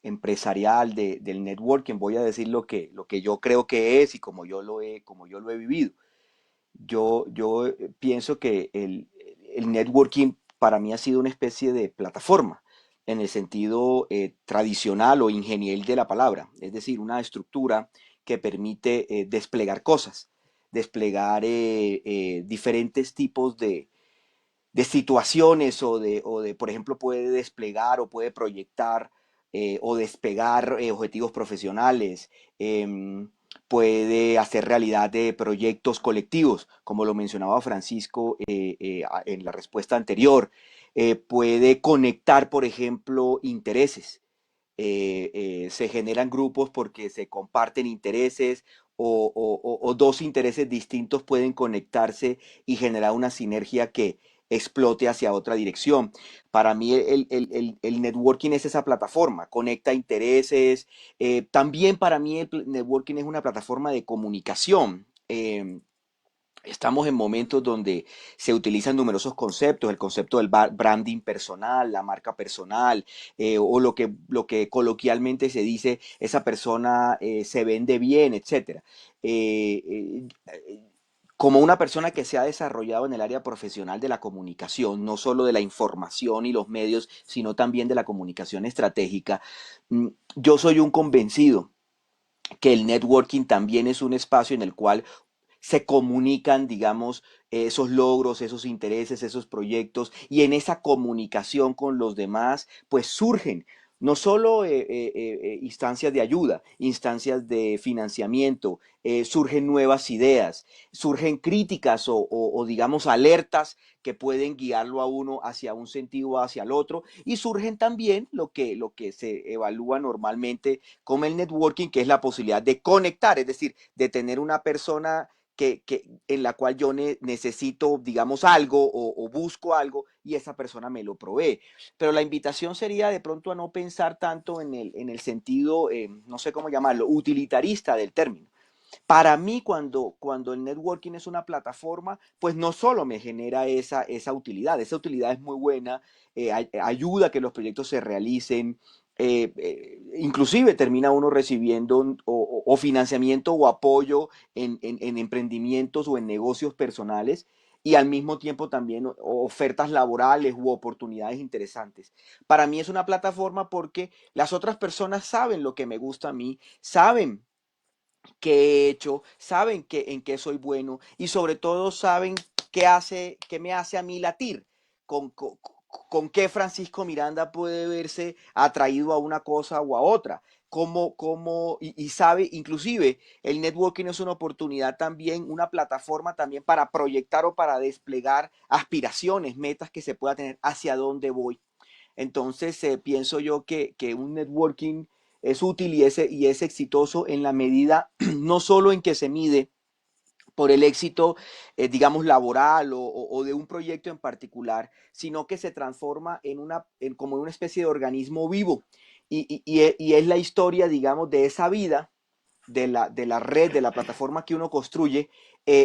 empresarial del networking. Voy a decir lo que yo creo que es y como yo lo he vivido. Yo pienso que el networking para mí ha sido una especie de plataforma en el sentido tradicional o ingeniel de la palabra, es decir, una estructura que permite desplegar cosas, desplegar diferentes tipos de situaciones por ejemplo, puede desplegar o puede proyectar o despegar objetivos profesionales, puede hacer realidad de proyectos colectivos, como lo mencionaba Francisco en la respuesta anterior, puede conectar, por ejemplo, intereses. Se generan grupos porque se comparten intereses o dos intereses distintos pueden conectarse y generar una sinergia que explote hacia otra dirección. Para mí el networking es esa plataforma, conecta intereses. También para mí el networking es una plataforma de comunicación. Estamos en momentos donde se utilizan numerosos conceptos, el concepto del branding personal, la marca personal, o lo que coloquialmente se dice, esa persona se vende bien, etcétera. Eh, eh, Como una persona que se ha desarrollado en el área profesional de la comunicación, no solo de la información y los medios, sino también de la comunicación estratégica, yo soy un convencido que el networking también es un espacio en el cual se comunican, digamos, esos logros, esos intereses, esos proyectos, y en esa comunicación con los demás, pues surgen no solo instancias de ayuda, instancias de financiamiento, surgen nuevas ideas, surgen críticas digamos, alertas que pueden guiarlo a uno hacia un sentido o hacia el otro, y surgen también lo que se evalúa normalmente como el networking, que es la posibilidad de conectar, es decir, de tener una persona en la cual yo necesito, digamos, algo o busco algo y esa persona me lo provee. Pero la invitación sería de pronto a no pensar tanto en el sentido, no sé cómo llamarlo, utilitarista del término. Para mí, cuando el networking es una plataforma, pues no solo me genera esa utilidad es muy buena, ayuda a que los proyectos se realicen, inclusive termina uno recibiendo o financiamiento o apoyo en emprendimientos o en negocios personales y al mismo tiempo también ofertas laborales u oportunidades interesantes. Para mí es una plataforma porque las otras personas saben lo que me gusta a mí, saben qué he hecho, saben en qué soy bueno y sobre todo saben qué me hace a mí latir, con qué Francisco Miranda puede verse atraído a una cosa o a otra. Y sabe, inclusive, el networking es una oportunidad también, una plataforma también para proyectar o para desplegar aspiraciones, metas que se pueda tener hacia dónde voy. Entonces, pienso yo que un networking es útil y es exitoso en la medida no solo en que se mide por el éxito, digamos, laboral o de un proyecto en particular, sino que se transforma como una especie de organismo vivo. Y es la historia, digamos, de esa vida, de la red, de la plataforma que uno construye,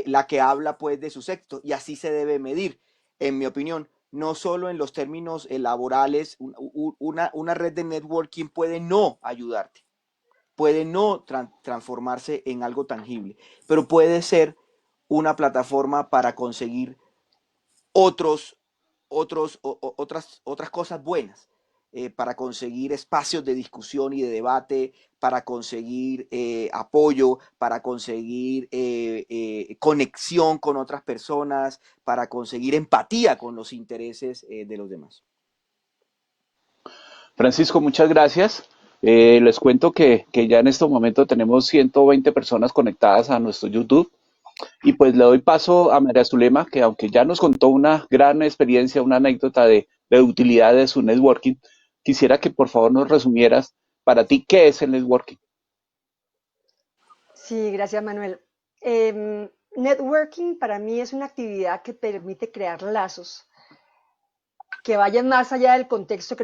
la que habla pues de sus éxitos. Y así se debe medir, en mi opinión. no solo en los términos laborales, una red de networking puede no ayudarte, puede no transformarse en algo tangible, pero puede ser una plataforma para conseguir otros, otras cosas buenas, para conseguir espacios de discusión y de debate, para conseguir apoyo, para conseguir conexión con otras personas, para conseguir empatía con los intereses de los demás.
Francisco, muchas gracias. Les cuento que ya en este momento tenemos 120 personas conectadas a nuestro YouTube. Y pues le doy paso a María Zulema, que aunque ya nos contó una gran experiencia, una anécdota de utilidad de su networking, quisiera que por favor nos resumieras para ti qué es el networking.
Sí, gracias Manuel. Networking para mí es una actividad que permite crear lazos que vayan más allá del contexto que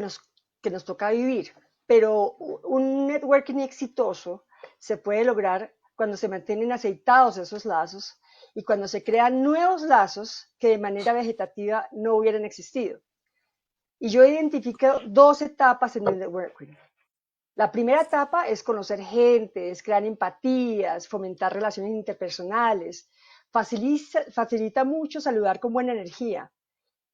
nos toca vivir. Pero un networking exitoso se puede lograr cuando se mantienen aceitados esos lazos y cuando se crean nuevos lazos que de manera vegetativa no hubieran existido. Y yo identifico dos etapas en el networking. La primera etapa es conocer gente, es crear empatías, fomentar relaciones interpersonales. Facilita mucho saludar con buena energía.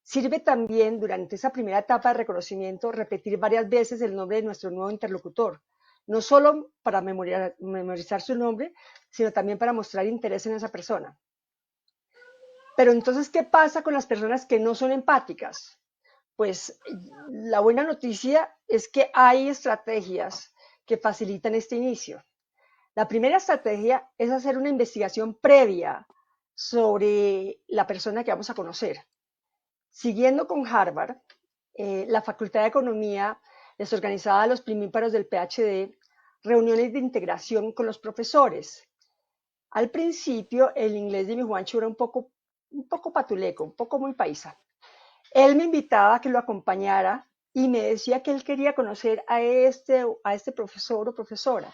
Sirve también durante esa primera etapa de reconocimiento repetir varias veces el nombre de nuestro nuevo interlocutor, no solo para memorizar su nombre, sino también para mostrar interés en esa persona. Pero entonces, ¿qué pasa con las personas que no son empáticas? Pues la buena noticia es que hay estrategias que facilitan este inicio. La primera estrategia es hacer una investigación previa sobre la persona que vamos a conocer. Siguiendo con Harvard, la Facultad de Economía les organizaba a los primíparos del PhD reuniones de integración con los profesores. Al principio, el inglés de mi Juancho era un poco patuleco, un poco muy paisa. Él me invitaba a que lo acompañara y me decía que él quería conocer a este profesor o profesora.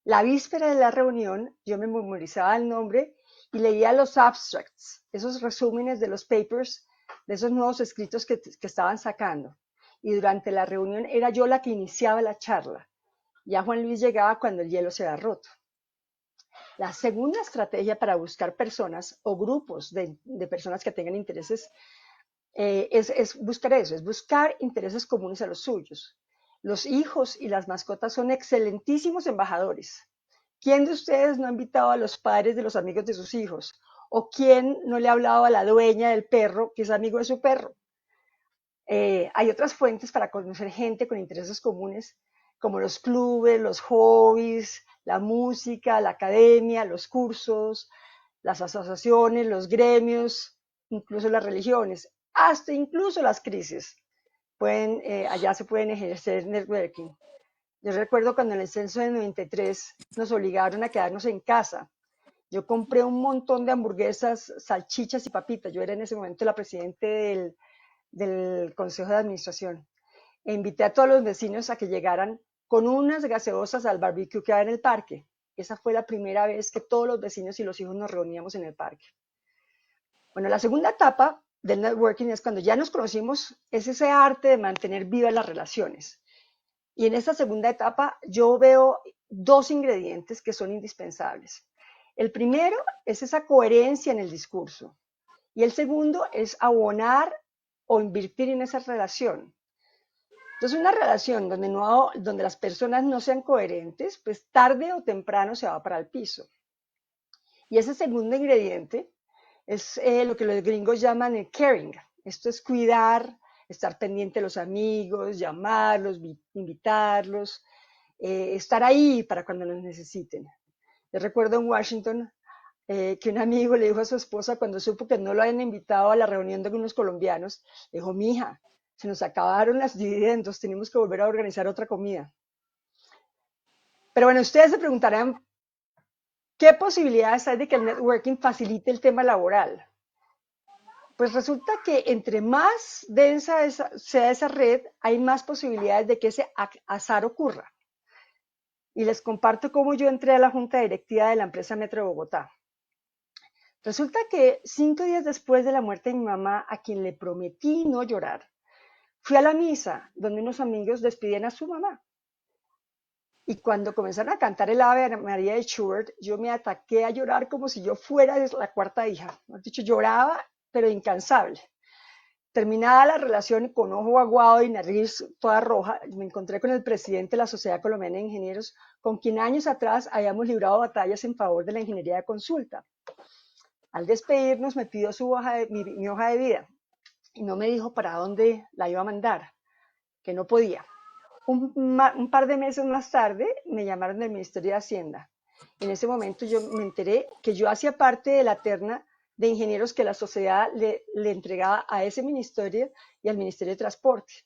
La víspera de la reunión, yo me memorizaba el nombre y leía los abstracts, esos resúmenes de los papers, de esos nuevos escritos que estaban sacando. Y durante la reunión era yo la que iniciaba la charla. Ya Juan Luis llegaba cuando el hielo se había roto. La segunda estrategia para buscar personas o grupos de personas que tengan intereses es buscar eso, es buscar intereses comunes a los suyos. Los hijos y las mascotas son excelentísimos embajadores. ¿Quién de ustedes no ha invitado a los padres de los amigos de sus hijos? ¿O quién no le ha hablado a la dueña del perro que es amigo de su perro? Hay otras fuentes para conocer gente con intereses comunes, como los clubes, los hobbies, la música, la academia, los cursos, las asociaciones, los gremios, incluso las religiones, hasta incluso las crisis. Allá se pueden ejercer networking. Yo recuerdo cuando en el censo de 93 nos obligaron a quedarnos en casa. Yo compré un montón de hamburguesas, salchichas y papitas. Yo era en ese momento la presidente del Consejo de Administración. E invité a todos los vecinos a que llegaran con unas gaseosas al barbecue que había en el parque. Esa fue la primera vez que todos los vecinos y los hijos nos reuníamos en el parque. Bueno, la segunda etapa del networking es cuando ya nos conocimos, es ese arte de mantener vivas las relaciones. Y en esta segunda etapa yo veo dos ingredientes que son indispensables. El primero es esa coherencia en el discurso. Y el segundo es abonar o invertir en esa relación. Entonces, una relación donde las personas no sean coherentes, pues tarde o temprano se va para el piso. Y ese segundo ingrediente es lo que los gringos llaman el caring. Esto es cuidar, estar pendiente de los amigos, llamarlos, invitarlos, estar ahí para cuando los necesiten. Yo recuerdo en Washington que un amigo le dijo a su esposa cuando supo que no lo habían invitado a la reunión de unos colombianos, le dijo, mija, se nos acabaron las dividendos, tenemos que volver a organizar otra comida. Pero bueno, ustedes se preguntarán, ¿qué posibilidades hay de que el networking facilite el tema laboral? Pues resulta que entre más densa sea esa red, hay más posibilidades de que ese azar ocurra. Y les comparto cómo yo entré a la junta directiva de la empresa Metro de Bogotá. Resulta que 5 días después de la muerte de mi mamá, a quien le prometí no llorar, fui a la misa donde unos amigos despidían a su mamá. Y cuando comenzaron a cantar el Ave María de Schubert, yo me ataqué a llorar como si yo fuera la cuarta hija. Mejor dicho, lloraba, pero incansable. Terminada la relación con ojo aguado y nariz toda roja, me encontré con el presidente de la Sociedad Colombiana de Ingenieros, con quien años atrás habíamos librado batallas en favor de la ingeniería de consulta. Al despedirnos me pidió mi hoja de vida y no me dijo para dónde la iba a mandar, que no podía. Un par de meses más tarde me llamaron del Ministerio de Hacienda. En ese momento yo me enteré que yo hacía parte de la terna de ingenieros que la sociedad le entregaba a ese ministerio y al Ministerio de Transporte.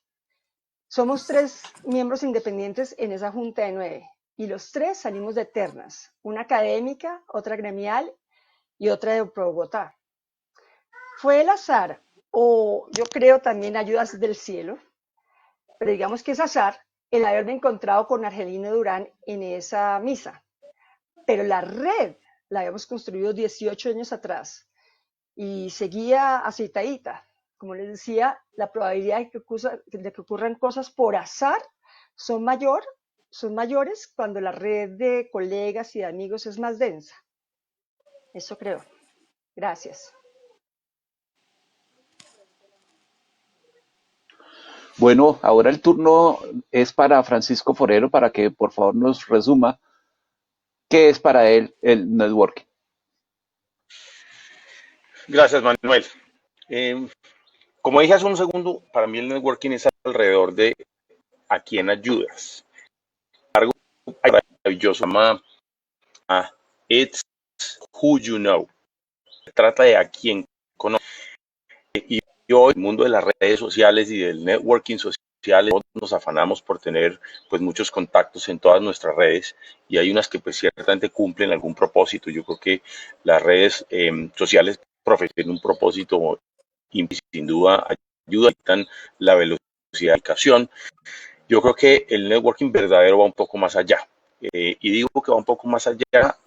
Somos 3 miembros independientes en esa junta de 9 y los 3 salimos de ternas, una académica, otra gremial y otra de Bogotá. Fue el azar, o yo creo también ayudas del cielo, pero digamos que es azar el haberme encontrado con Argelino Durán en esa misa. Pero la red la habíamos construido 18 años atrás y seguía aceitadita. Como les decía, la probabilidad de que ocurran cosas por azar son mayores cuando la red de colegas y de amigos es más densa. Eso creo. Gracias.
Bueno, ahora el turno es para Francisco Forero para que por favor nos resuma qué es para él el networking.
Gracias, Manuel. Eh, Como dije hace un segundo, para mí el networking es alrededor de a quién ayudas. Algo maravilloso, se llama It's Who You Know. Se trata de a quién conoces. Y hoy, en el mundo de las redes sociales y del networking social, nos afanamos por tener pues muchos contactos en todas nuestras redes y hay unas que pues ciertamente cumplen algún propósito. Yo creo que las redes sociales tienen un propósito y sin duda ayudan la velocidad de comunicación. Yo creo que el networking verdadero va un poco más allá. Y digo que va un poco más allá.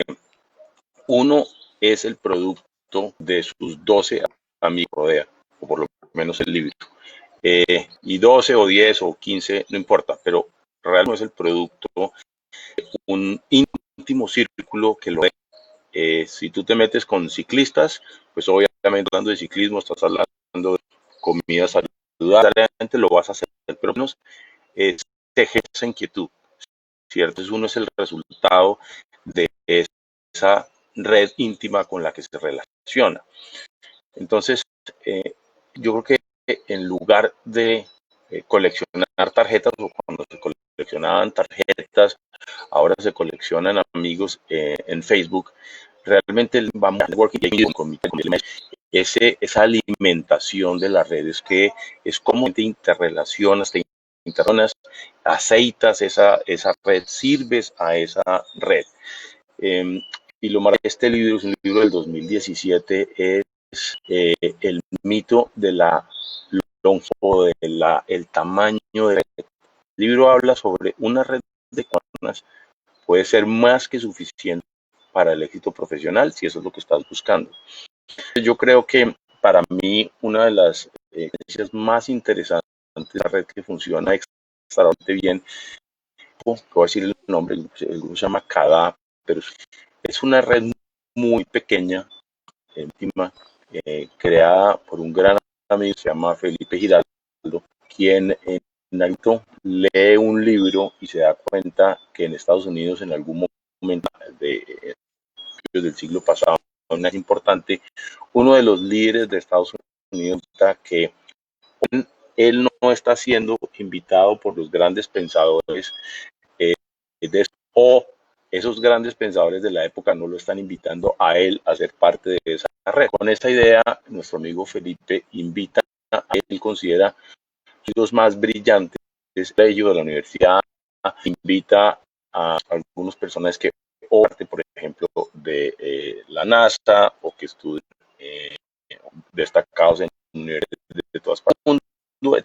Uno es el producto de sus 12 amigos rodea, o por lo menos el libro. Y 12 o 10 o 15, no importa, pero realmente es el producto de un íntimo círculo que lo ve. Si tú te metes con ciclistas, pues obviamente hablando de ciclismo, estás hablando de comida saludable, lo vas a hacer, pero menos te genera esa inquietud, ¿cierto? Uno es el resultado de esa red íntima con la que se relaciona. Entonces, yo creo que en lugar de coleccionar tarjetas, o cuando se coleccionaban tarjetas, ahora se coleccionan amigos en Facebook, realmente vamos a networking con esa alimentación de las redes que es como te interrelacionas, aceitas esa red, sirves a esa red. Y lo maravilloso de este libro es un libro del 2017, es el mito de la longitud, el tamaño de la red. El libro habla sobre una red de personas puede ser más que suficiente para el éxito profesional si eso es lo que estás buscando. Yo creo que para mí una de las experiencias más interesantes de la red que funciona extremadamente bien, voy a decir el nombre, el grupo se llama CADA, pero es una red muy pequeña, íntima, creada por un gran amigo que se llama Felipe Giraldo, quien en alto lee un libro y se da cuenta que en Estados Unidos en algún momento del siglo pasado, es importante, uno de los líderes de Estados Unidos que él no está siendo invitado por los grandes pensadores o esos grandes pensadores de la época no lo están invitando a él a ser parte de esa red. Con esta idea, nuestro amigo Felipe invita a él, considera los más brillantes de ellos de la universidad, invita a algunos personajes que parte, por ejemplo, de la NASA o que estudian destacados en universidades de todas partes del mundo.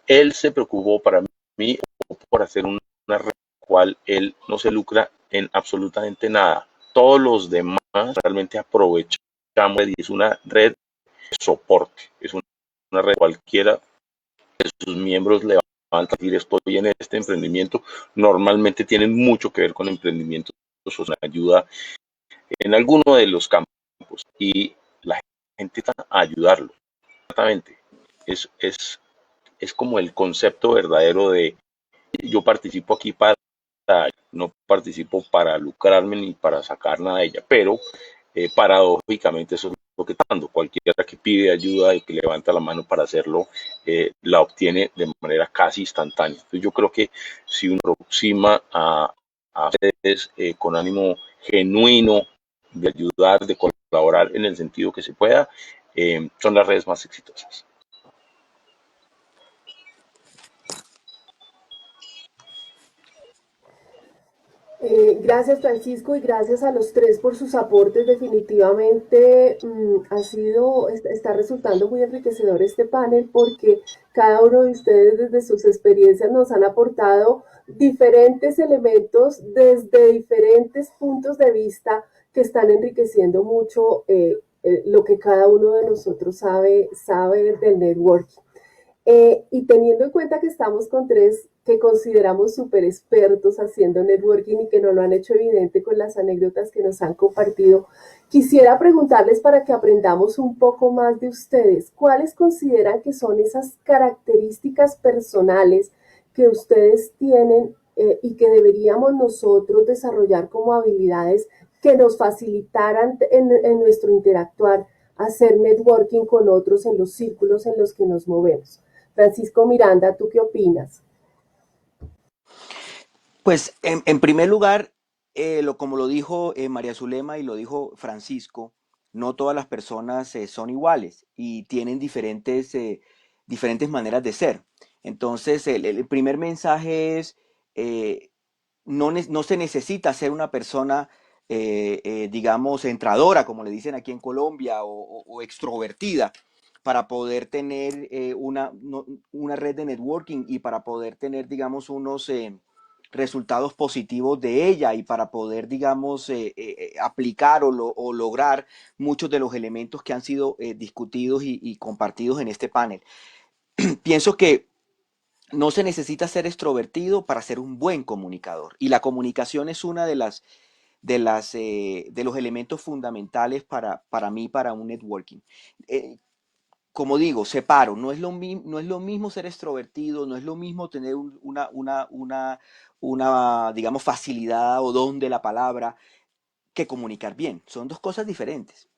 Él se preocupó para mí por hacer una red cual él no se lucra en absolutamente nada. todos los demás realmente aprovechamos y es una red de soporte, es una red cualquiera de sus miembros le van a decir estoy en este emprendimiento, normalmente tienen mucho que ver con emprendimientos o con ayuda en alguno de los campos y la gente está a ayudarlo. Exactamente. Es como el concepto verdadero de yo participo aquí para, no participo para lucrarme ni para sacar nada de ella, pero paradójicamente eso es lo que está dando. Cualquiera que pide ayuda y que levanta la mano para hacerlo, la obtiene de manera casi instantánea. Entonces yo creo que si uno aproxima a ustedes con ánimo genuino de ayudar, de colaborar en el sentido que se pueda, son las redes más exitosas.
Gracias Francisco y gracias a los tres por sus aportes. Definitivamente está resultando muy enriquecedor este panel porque cada uno de ustedes desde sus experiencias nos han aportado diferentes elementos desde diferentes puntos de vista que están enriqueciendo mucho lo que cada uno de nosotros sabe del networking. Y teniendo en cuenta que estamos con tres que consideramos súper expertos haciendo networking y que nos lo han hecho evidente con las anécdotas que nos han compartido, quisiera preguntarles para que aprendamos un poco más de ustedes, ¿cuáles consideran que son esas características personales que ustedes tienen y que deberíamos nosotros desarrollar como habilidades que nos facilitaran en nuestro interactuar, hacer networking con otros en los círculos en los que nos movemos? Francisco Miranda, ¿tú qué opinas?
Pues en primer lugar, como lo dijo María Zulema y lo dijo Francisco, no todas las personas son iguales y tienen diferentes maneras de ser. Entonces, el primer mensaje es, eh, no se necesita ser una persona, digamos, entradora, como le dicen aquí en Colombia, o extrovertida, para poder tener una red de networking y para poder tener, digamos, unos resultados positivos de ella y para poder, digamos, aplicar o lograr muchos de los elementos que han sido discutidos y compartidos en este panel. Pienso que no se necesita ser extrovertido para ser un buen comunicador. Y la comunicación es una de los elementos fundamentales para mí, para un networking. Como digo, separo, no es lo mismo ser extrovertido, no es lo mismo tener una, digamos, facilidad o don de la palabra que comunicar bien. Son dos cosas diferentes.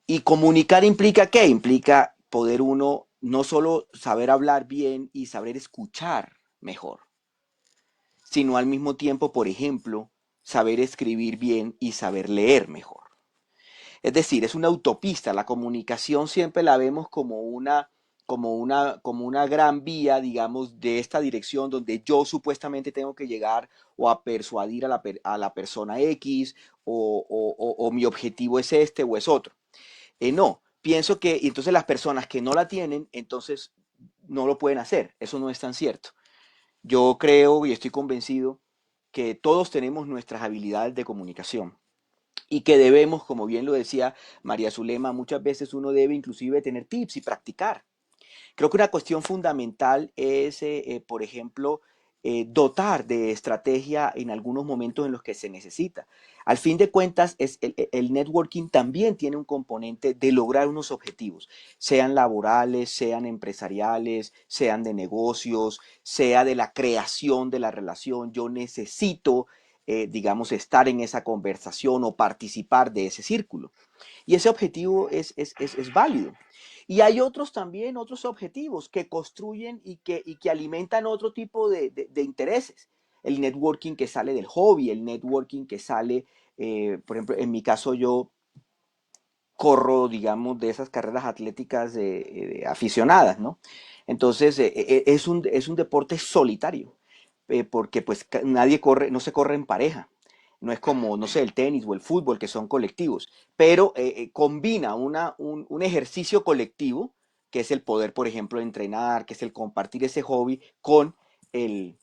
Y comunicar implica ¿qué? Implica poder uno no solo saber hablar bien y saber escuchar mejor, sino al mismo tiempo, por ejemplo, saber escribir bien y saber leer mejor. Es decir, es una autopista. La comunicación siempre la vemos como una gran vía, digamos, de esta dirección donde yo supuestamente tengo que llegar o a persuadir a la persona X o mi objetivo es este o es otro. No, pienso que entonces las personas que no la tienen, entonces no lo pueden hacer. Eso no es tan cierto. Yo creo y estoy convencido que todos tenemos nuestras habilidades de comunicación y que debemos, como bien lo decía María Zulema, muchas veces uno debe inclusive tener tips y practicar. Creo que una cuestión fundamental es, por ejemplo, dotar de estrategia en algunos momentos en los que se necesita. Al fin de cuentas, el networking también tiene un componente de lograr unos objetivos, sean laborales, sean empresariales, sean de negocios, sea de la creación de la relación. Yo necesito, digamos, estar en esa conversación o participar de ese círculo. Y ese objetivo es válido. Y hay otros también, otros objetivos que construyen y que alimentan otro tipo de intereses. El networking que sale del hobby, el networking que sale, por ejemplo, en mi caso yo corro, digamos, de esas carreras atléticas aficionadas, ¿no? Entonces, es un deporte solitario, porque pues nadie corre, no se corre en pareja. No es como, no sé, el tenis o el fútbol, que son colectivos, pero combina un ejercicio colectivo, que es el poder, por ejemplo, entrenar, que es el compartir ese hobby con el,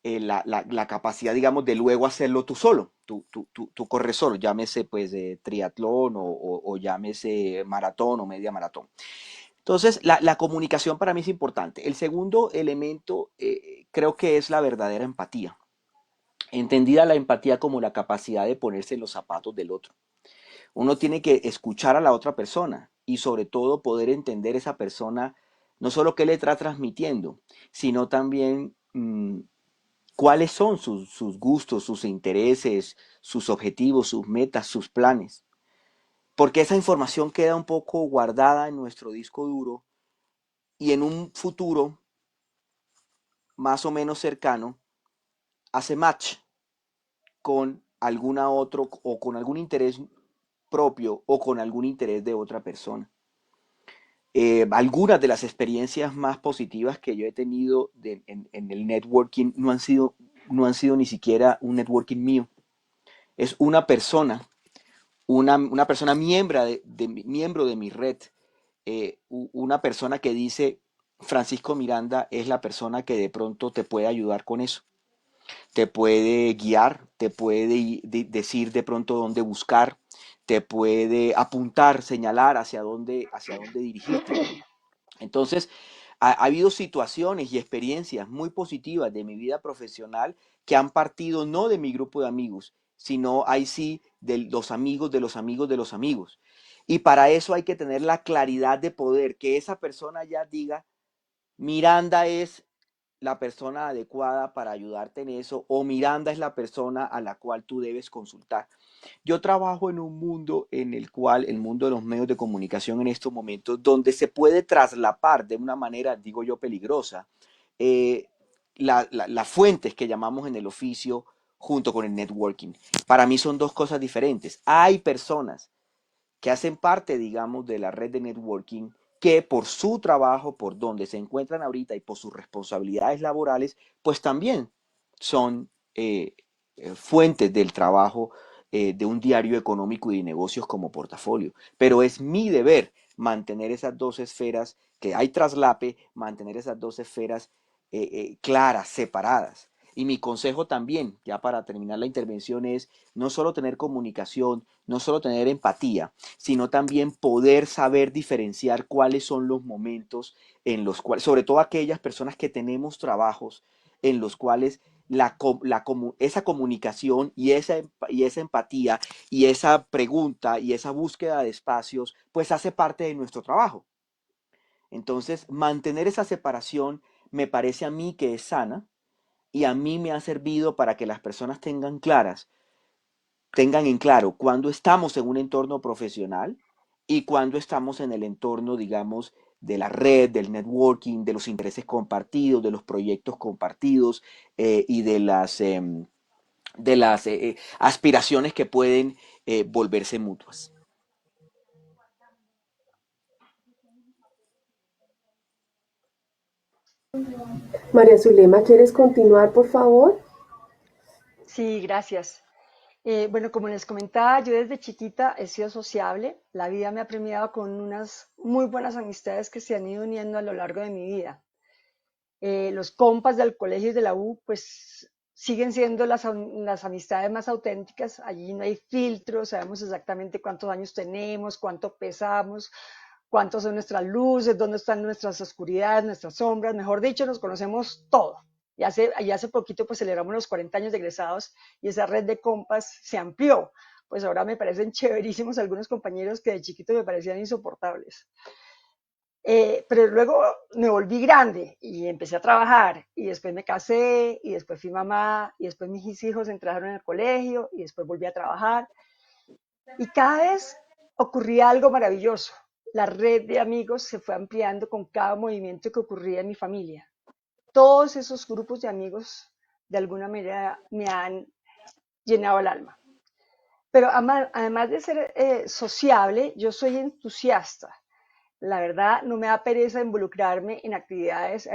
la capacidad, digamos, de luego hacerlo tú solo, tú corres solo, llámese pues triatlón o llámese maratón o media maratón. Entonces, la comunicación para mí es importante. El segundo elemento creo que es la verdadera empatía. Entendida la empatía como la capacidad de ponerse en los zapatos del otro. Uno tiene que escuchar a la otra persona y sobre todo poder entender esa persona, no solo qué le está transmitiendo, sino también cuáles son sus gustos, sus intereses, sus objetivos, sus metas, sus planes. Porque esa información queda un poco guardada en nuestro disco duro y en un futuro más o menos cercano hace match con alguna otro o con algún interés propio o con algún interés de otra persona. Algunas de las experiencias más positivas que yo he tenido en el networking no han sido ni siquiera un networking mío. Es una persona miembro de mi red, una persona que dice, Francisco Miranda es la persona que de pronto te puede ayudar con eso. Te puede guiar, te puede decir de pronto dónde buscar, te puede apuntar, señalar hacia dónde dirigirte. Entonces, ha habido situaciones y experiencias muy positivas de mi vida profesional que han partido no de mi grupo de amigos, sino ahí sí de los amigos de los amigos de los amigos. Y para eso hay que tener la claridad de poder, que esa persona ya diga, Miranda es la persona adecuada para ayudarte en eso, o Miranda es la persona a la cual tú debes consultar. Yo trabajo en un mundo en el cual, el mundo de los medios de comunicación en estos momentos, donde se puede traslapar de una manera, digo yo, peligrosa, eh, las fuentes que llamamos en el oficio junto con el networking. Para mí son dos cosas diferentes. Hay personas que hacen parte, digamos, de la red de networking que por su trabajo, por donde se encuentran ahorita y por sus responsabilidades laborales, pues también son fuentes del trabajo de un diario económico y de negocios como portafolio. Pero es mi deber mantener esas dos esferas, que hay traslape, mantener esas dos esferas claras, separadas. Y mi consejo también, ya para terminar la intervención, es no solo tener comunicación, no solo tener empatía, sino también poder saber diferenciar cuáles son los momentos en los cuales, sobre todo aquellas personas que tenemos trabajos en los cuales esa comunicación y esa empatía y esa pregunta y esa búsqueda de espacios, pues hace parte de nuestro trabajo. Entonces, mantener esa separación me parece a mí que es sana y a mí me ha servido para que las personas tengan en claro cuando estamos en un entorno profesional y cuando estamos en el entorno, digamos, de la red, del networking, de los intereses compartidos, de los proyectos compartidos y de las aspiraciones que pueden volverse mutuas.
María Zulema, ¿quieres continuar, por favor?
Sí, gracias. Bueno, como les comentaba, yo desde chiquita he sido sociable. La vida me ha premiado con unas muy buenas amistades que se han ido uniendo a lo largo de mi vida. Los compas del colegio y de la U, pues siguen siendo las amistades más auténticas. Allí no hay filtros, sabemos exactamente cuántos años tenemos, cuánto pesamos, cuántas son nuestras luces, dónde están nuestras oscuridades, nuestras sombras. Mejor dicho, nos conocemos todo. Y hace poquito pues celebramos los 40 años de egresados y esa red de compas se amplió. Pues ahora me parecen chéverísimos algunos compañeros que de chiquito me parecían insoportables. Pero luego me volví grande y empecé a trabajar y después me casé y después fui mamá y después mis hijos entraron en el colegio y después volví a trabajar y cada vez ocurría algo maravilloso. La red de amigos se fue ampliando con cada movimiento que ocurría en mi familia. Todos esos grupos de amigos de alguna manera me han llenado el alma. Pero además de ser sociable, yo soy entusiasta. La verdad, no me da pereza involucrarme en actividades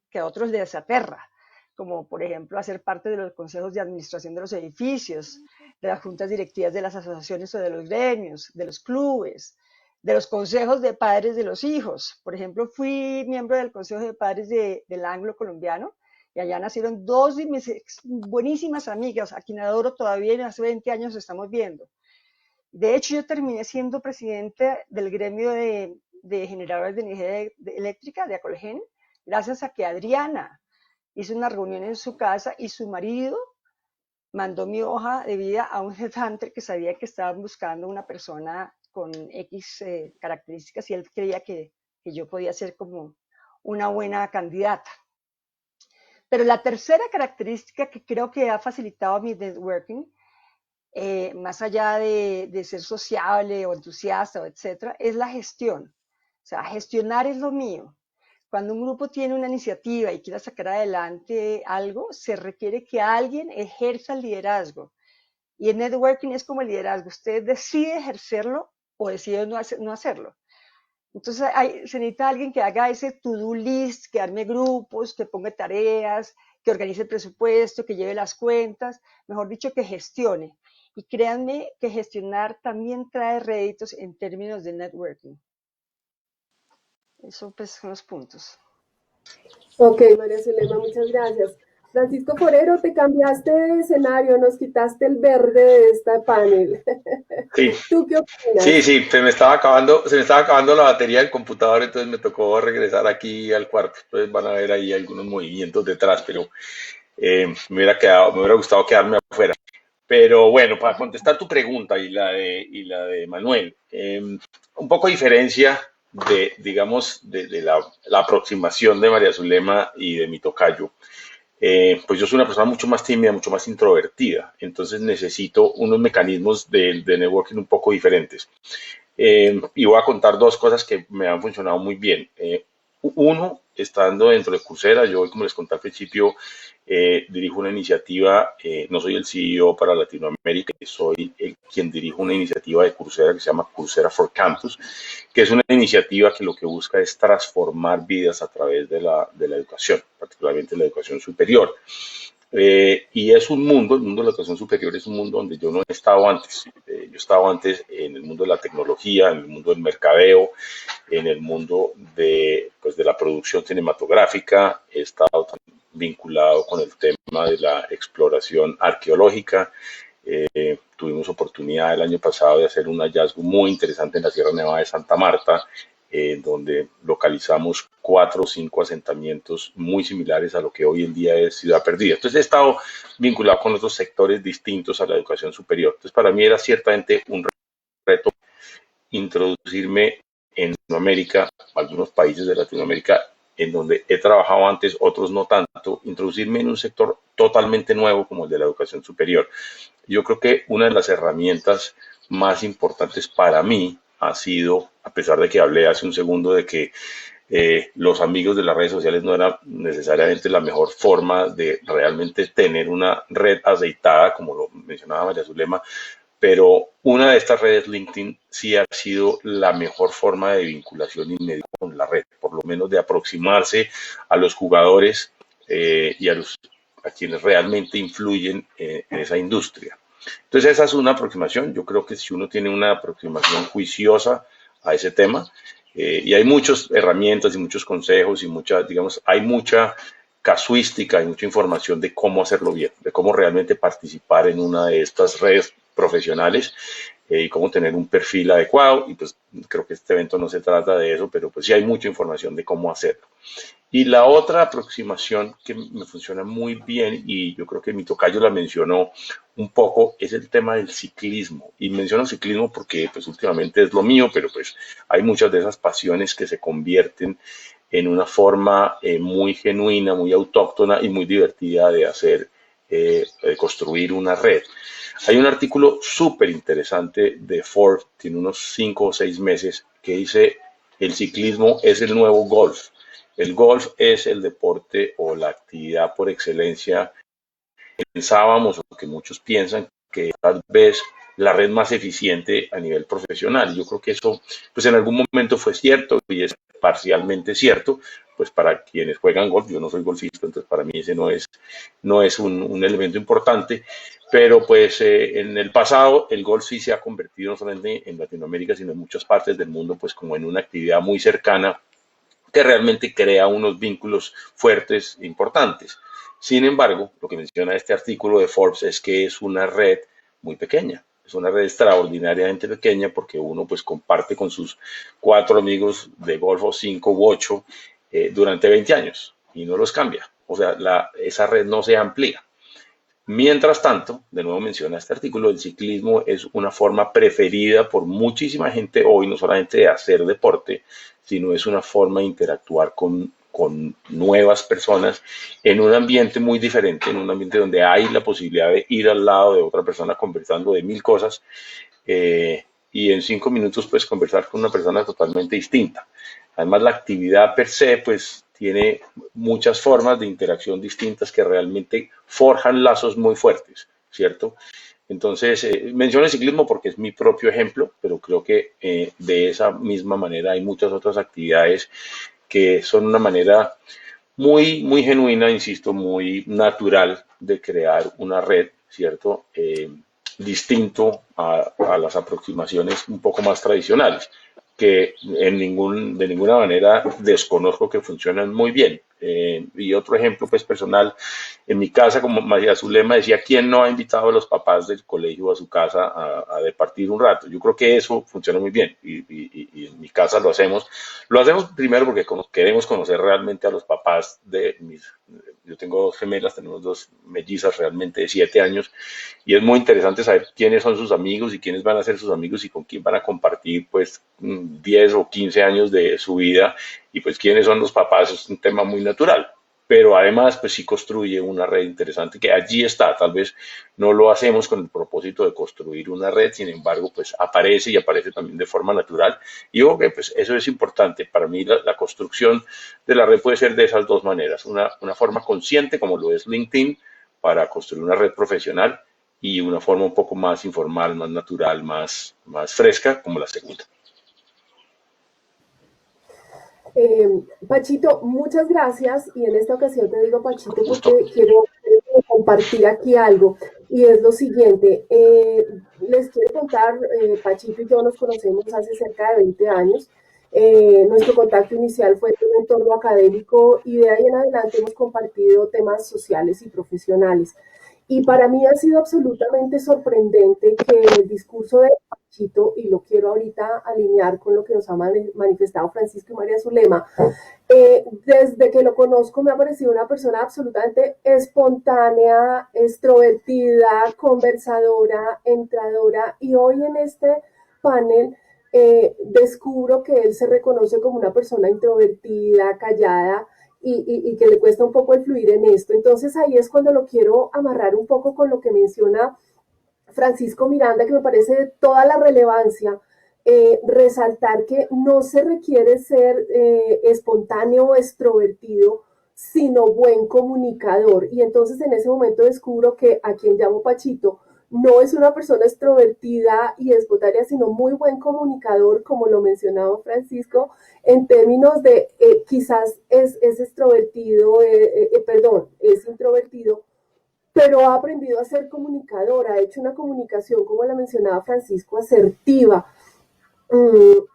que a otros les aterra, como por ejemplo hacer parte de los consejos de administración de los edificios, de las juntas directivas de las asociaciones o de los gremios, de los clubes, de los consejos de padres de los hijos. Por ejemplo, fui miembro del consejo de padres del Anglo Colombiano Y allá nacieron dos de mis buenísimas amigas, a quien adoro todavía, y hace 20 años estamos viendo. De hecho, yo terminé siendo presidente del gremio de generadores de energía eléctrica de Acolgen, gracias a que Adriana hizo una reunión en su casa y su marido mandó mi hoja de vida a un headhunter que sabía que estaban buscando una persona con X características y él creía que yo podía ser como una buena candidata. Pero la tercera característica que creo que ha facilitado mi networking, más allá de ser sociable o entusiasta, o etcétera, es la gestión. O sea, gestionar es lo mío. Cuando un grupo tiene una iniciativa y quiere sacar adelante algo, se requiere que alguien ejerza el liderazgo. Y el networking es como el liderazgo. Usted decide ejercerlo o decide no hacerlo. Entonces se necesita alguien que haga ese to-do list, que arme grupos, que ponga tareas, que organice el presupuesto, que lleve las cuentas, mejor dicho, que gestione. Y créanme que gestionar también trae réditos en términos de networking. Eso pues son los puntos.
Ok, María Zulema, muchas gracias. Francisco Forero, te cambiaste de escenario, nos quitaste el verde de esta panel.
Sí,
¿Tú qué
sí,
opinas?
sí, se me estaba acabando la batería del computador, entonces me tocó regresar aquí al cuarto. Entonces van a ver ahí algunos movimientos detrás, pero me hubiera gustado quedarme afuera. Pero bueno, para contestar tu pregunta y la de Manuel, un poco diferencia de, digamos, de la aproximación de María Zulema y de mi tocayo. Pues yo soy una persona mucho más tímida, mucho más introvertida, entonces necesito unos mecanismos de networking un poco diferentes. Y voy a contar dos cosas que me han funcionado muy bien. Uno, estando dentro de Coursera, yo, como les conté al principio, dirijo una iniciativa, no soy el CEO para Latinoamérica, soy quien dirijo una iniciativa de Coursera que se llama Coursera for Campus, que es una iniciativa que lo que busca es transformar vidas a través de la educación, particularmente la educación superior. Y es un mundo, el mundo de la educación superior es un mundo donde yo no he estado antes. Yo he estado antes en el mundo de la tecnología, en el mundo del mercadeo, en el mundo pues, de la producción cinematográfica. He estado también vinculado con el tema de la exploración arqueológica. Tuvimos oportunidad el año pasado de hacer un hallazgo muy interesante en la Sierra Nevada de Santa Marta, donde localizamos 4 o 5 asentamientos muy similares a lo que hoy en día es Ciudad Perdida. Entonces he estado vinculado con otros sectores distintos a la educación superior. Entonces para mí era ciertamente un reto introducirme en Latinoamérica, algunos países de Latinoamérica en donde he trabajado antes, otros no tanto, introducirme en un sector totalmente nuevo como el de la educación superior. Yo creo que una de las herramientas más importantes para mí ha sido, a pesar de que hablé hace un segundo de que los amigos de las redes sociales no era necesariamente la mejor forma de realmente tener una red aceitada, como lo mencionaba María Zulema, pero una de estas redes, LinkedIn, sí ha sido la mejor forma de vinculación inmediata con la red, por lo menos de aproximarse a los jugadores y a quienes realmente influyen en esa industria. Entonces esa es una aproximación. Yo creo que si uno tiene una aproximación juiciosa a ese tema, y hay muchas herramientas y muchos consejos y hay mucha casuística, hay mucha información de cómo hacerlo bien, de cómo realmente participar en una de estas redes profesionales y cómo tener un perfil adecuado. Y pues creo que este evento no se trata de eso, pero pues sí hay mucha información de cómo hacerlo. Y la otra aproximación que me funciona muy bien, y yo creo que mi tocayo la mencionó un poco, es el tema del ciclismo. Y menciono ciclismo porque pues últimamente es lo mío, pero pues hay muchas de esas pasiones que se convierten en una forma muy genuina, muy autóctona y muy divertida de hacer, de construir una red. Hay un artículo súper interesante de Forbes, tiene unos 5 o 6 meses, que dice: el ciclismo es el nuevo golf. El golf es el deporte o la actividad por excelencia. Pensábamos, o que muchos piensan, que tal vez la red más eficiente a nivel profesional. Yo creo que eso, pues en algún momento fue cierto y es parcialmente cierto, pues para quienes juegan golf, yo no soy golfista, entonces para mí ese no es un elemento importante, pero pues en el pasado el golf sí se ha convertido no solamente en Latinoamérica, sino en muchas partes del mundo, pues como en una actividad muy cercana que realmente crea unos vínculos fuertes e importantes. Sin embargo, lo que menciona este artículo de Forbes es que es una red muy pequeña. Es una red extraordinariamente pequeña porque uno pues comparte con sus 4 amigos de golf o 5 u 8 durante 20 años y no los cambia. O sea, esa red no se amplía. Mientras tanto, de nuevo menciona este artículo, el ciclismo es una forma preferida por muchísima gente hoy, no solamente de hacer deporte, sino es una forma de interactuar con nuevas personas en un ambiente muy diferente, en un ambiente donde hay la posibilidad de ir al lado de otra persona conversando de mil cosas y en 5 minutos pues conversar con una persona totalmente distinta. Además, la actividad per se pues tiene muchas formas de interacción distintas que realmente forjan lazos muy fuertes, ¿cierto? Entonces, menciono el ciclismo porque es mi propio ejemplo, pero creo que de esa misma manera hay muchas otras actividades que son una manera muy, muy genuina, insisto, muy natural de crear una red, ¿cierto? Distinto a las aproximaciones un poco más tradicionales, que de ninguna manera desconozco que funcionan muy bien. Y otro ejemplo pues personal, en mi casa, como María Zulema decía, ¿quién no ha invitado a los papás del colegio a su casa a departir un rato? Yo creo que eso funciona muy bien y en mi casa lo hacemos. Lo hacemos primero porque queremos conocer realmente a los papás yo tengo 2 gemelas, tenemos 2 mellizas realmente de 7 años y es muy interesante saber quiénes son sus amigos y quiénes van a ser sus amigos y con quién van a compartir pues 10 o 15 años de su vida y pues quiénes son los papás, es un tema muy natural. Pero además, pues sí construye una red interesante que allí está. Tal vez no lo hacemos con el propósito de construir una red, sin embargo, pues aparece y aparece también de forma natural. Y yo creo que pues eso es importante. Para mí la construcción de la red puede ser de esas dos maneras. Una forma consciente, como lo es LinkedIn, para construir una red profesional y una forma un poco más informal, más natural, más fresca, como la segunda.
Pachito, muchas gracias y en esta ocasión te digo Pachito
Justo.
porque quiero compartir aquí algo y es lo siguiente, les quiero contar, Pachito y yo nos conocemos hace cerca de 20 años, nuestro contacto inicial fue en un entorno académico y de ahí en adelante hemos compartido temas sociales y profesionales. Y para mí ha sido absolutamente sorprendente que el discurso de Pachito, y lo quiero ahorita alinear con lo que nos ha manifestado Francisco y María Zulema, desde que lo conozco me ha parecido una persona absolutamente espontánea, extrovertida, conversadora, entradora, y hoy en este panel descubro que él se reconoce como una persona introvertida, callada, y que le cuesta un poco el fluir en esto. Entonces ahí es cuando lo quiero amarrar un poco con lo que menciona Francisco Miranda, que me parece de toda la relevancia, resaltar que no se requiere ser espontáneo o extrovertido, sino buen comunicador. Y entonces en ese momento descubro que a quien llamo Pachito no es una persona extrovertida y espontánea, sino muy buen comunicador, como lo mencionaba Francisco, en términos de quizás es extrovertido, perdón, es introvertido, pero ha aprendido a ser comunicadora, ha hecho una comunicación, como la mencionaba Francisco, asertiva.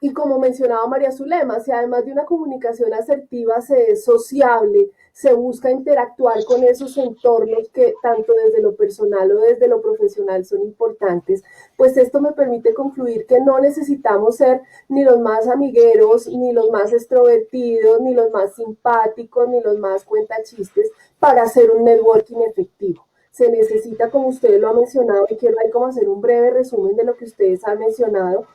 Y como mencionaba María Zulema, si además de una comunicación asertiva se es sociable, se busca interactuar con esos entornos que tanto desde lo personal o desde lo profesional son importantes, pues esto me permite concluir que no necesitamos ser ni los más amigueros, ni los más extrovertidos, ni los más simpáticos, ni los más cuentachistes para hacer un networking efectivo. Se necesita, como ustedes lo han mencionado, y quiero ahí como hacer un breve resumen de lo que ustedes han mencionado,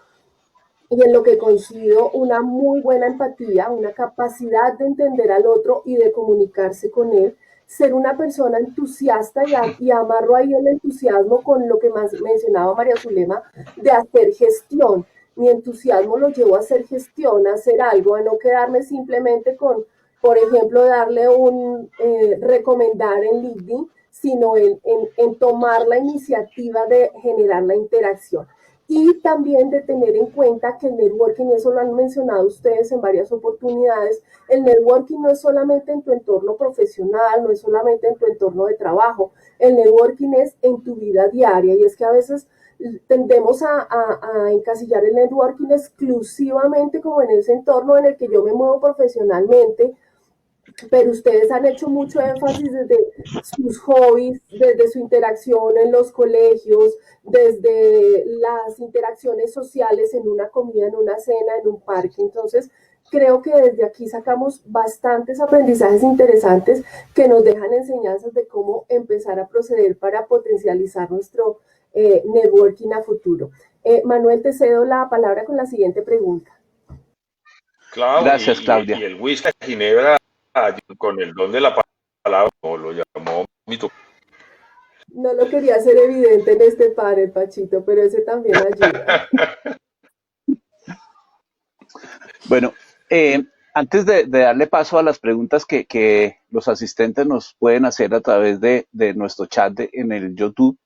y en lo que coincido, una muy buena empatía, una capacidad de entender al otro y de comunicarse con él, ser una persona entusiasta y amarro ahí el entusiasmo con lo que más mencionaba María Zulema, de hacer gestión. Mi entusiasmo lo llevo a hacer gestión, a hacer algo, a no quedarme simplemente con, por ejemplo, darle recomendar en LinkedIn, sino en tomar la iniciativa de generar la interacción. Y también de tener en cuenta que el networking, y eso lo han mencionado ustedes en varias oportunidades, el networking no es solamente en tu entorno profesional, no es solamente en tu entorno de trabajo, el networking es en tu vida diaria, y es que a veces tendemos a encasillar el networking exclusivamente como en ese entorno en el que yo me muevo profesionalmente, pero ustedes han hecho mucho énfasis desde sus hobbies, desde su interacción en los colegios, desde las interacciones sociales en una comida, en una cena, en un parque. Entonces, creo que desde aquí sacamos bastantes aprendizajes interesantes que nos dejan enseñanzas de cómo empezar a proceder para potencializar nuestro networking a futuro. Manuel, te cedo la palabra con la siguiente pregunta.
Clau,
Gracias,
y
Claudia.
el whisky de Ginebra con el don de la palabra, como lo llamó mi
No lo quería hacer evidente en este panel, Pachito, pero ese también ayuda.
Bueno, antes de darle paso a las preguntas que los asistentes nos pueden hacer a través de nuestro chat en el YouTube,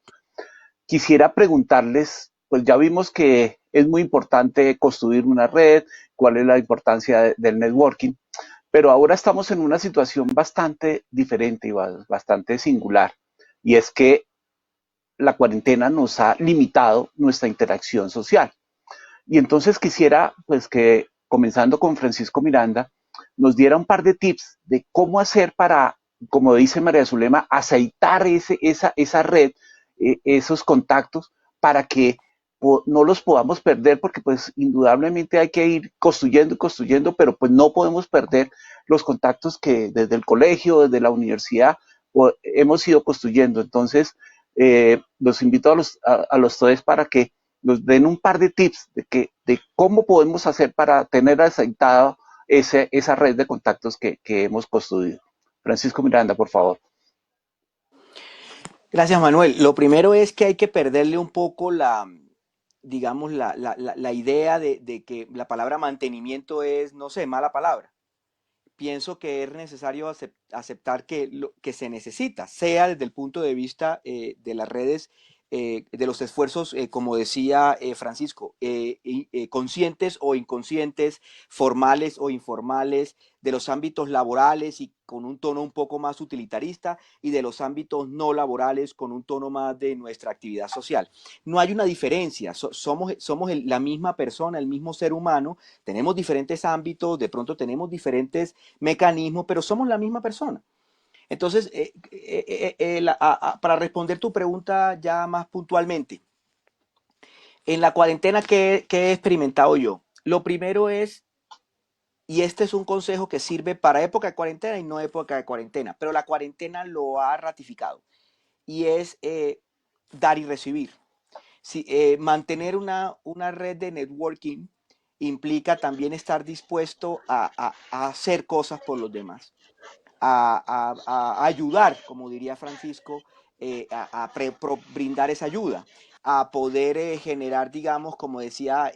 quisiera preguntarles, pues ya vimos que es muy importante construir una red, cuál es la importancia del networking, pero ahora estamos en una situación bastante diferente y bastante singular, y es que la cuarentena nos ha limitado nuestra interacción social. Y entonces quisiera, pues que comenzando con Francisco Miranda, nos diera un par de tips de cómo hacer para, como dice María Zulema, aceitar esa red, esos contactos, para que no los podamos perder, porque pues indudablemente hay que ir construyendo y construyendo, pero pues no podemos perder los contactos que desde el colegio, desde la universidad, hemos ido construyendo. Entonces, los invito a los tres para que nos den un par de tips de cómo podemos hacer para tener aceitado esa red de contactos que hemos construido. Francisco Miranda, por favor.
Gracias, Manuel. Lo primero es que hay que perderle un poco digamos, la idea de que la palabra mantenimiento es, no sé, mala palabra. Pienso que es necesario aceptar que lo que se necesita, sea desde el punto de vista de las redes, de los esfuerzos, como decía Francisco, conscientes o inconscientes, formales o informales, de los ámbitos laborales y con un tono un poco más utilitarista, y de los ámbitos no laborales con un tono más de nuestra actividad social. No hay una diferencia, somos la misma persona, el mismo ser humano, tenemos diferentes ámbitos, de pronto tenemos diferentes mecanismos, pero somos la misma persona. Entonces, para responder tu pregunta ya más puntualmente, en la cuarentena, ¿qué he experimentado yo? Lo primero es, y este es un consejo que sirve para época de cuarentena y no época de cuarentena, pero la cuarentena lo ha ratificado, y es dar y recibir. Sí, mantener una red de networking implica también estar dispuesto a hacer cosas por los demás, a ayudar, como diría Francisco, brindar esa ayuda, a poder generar, digamos, como decía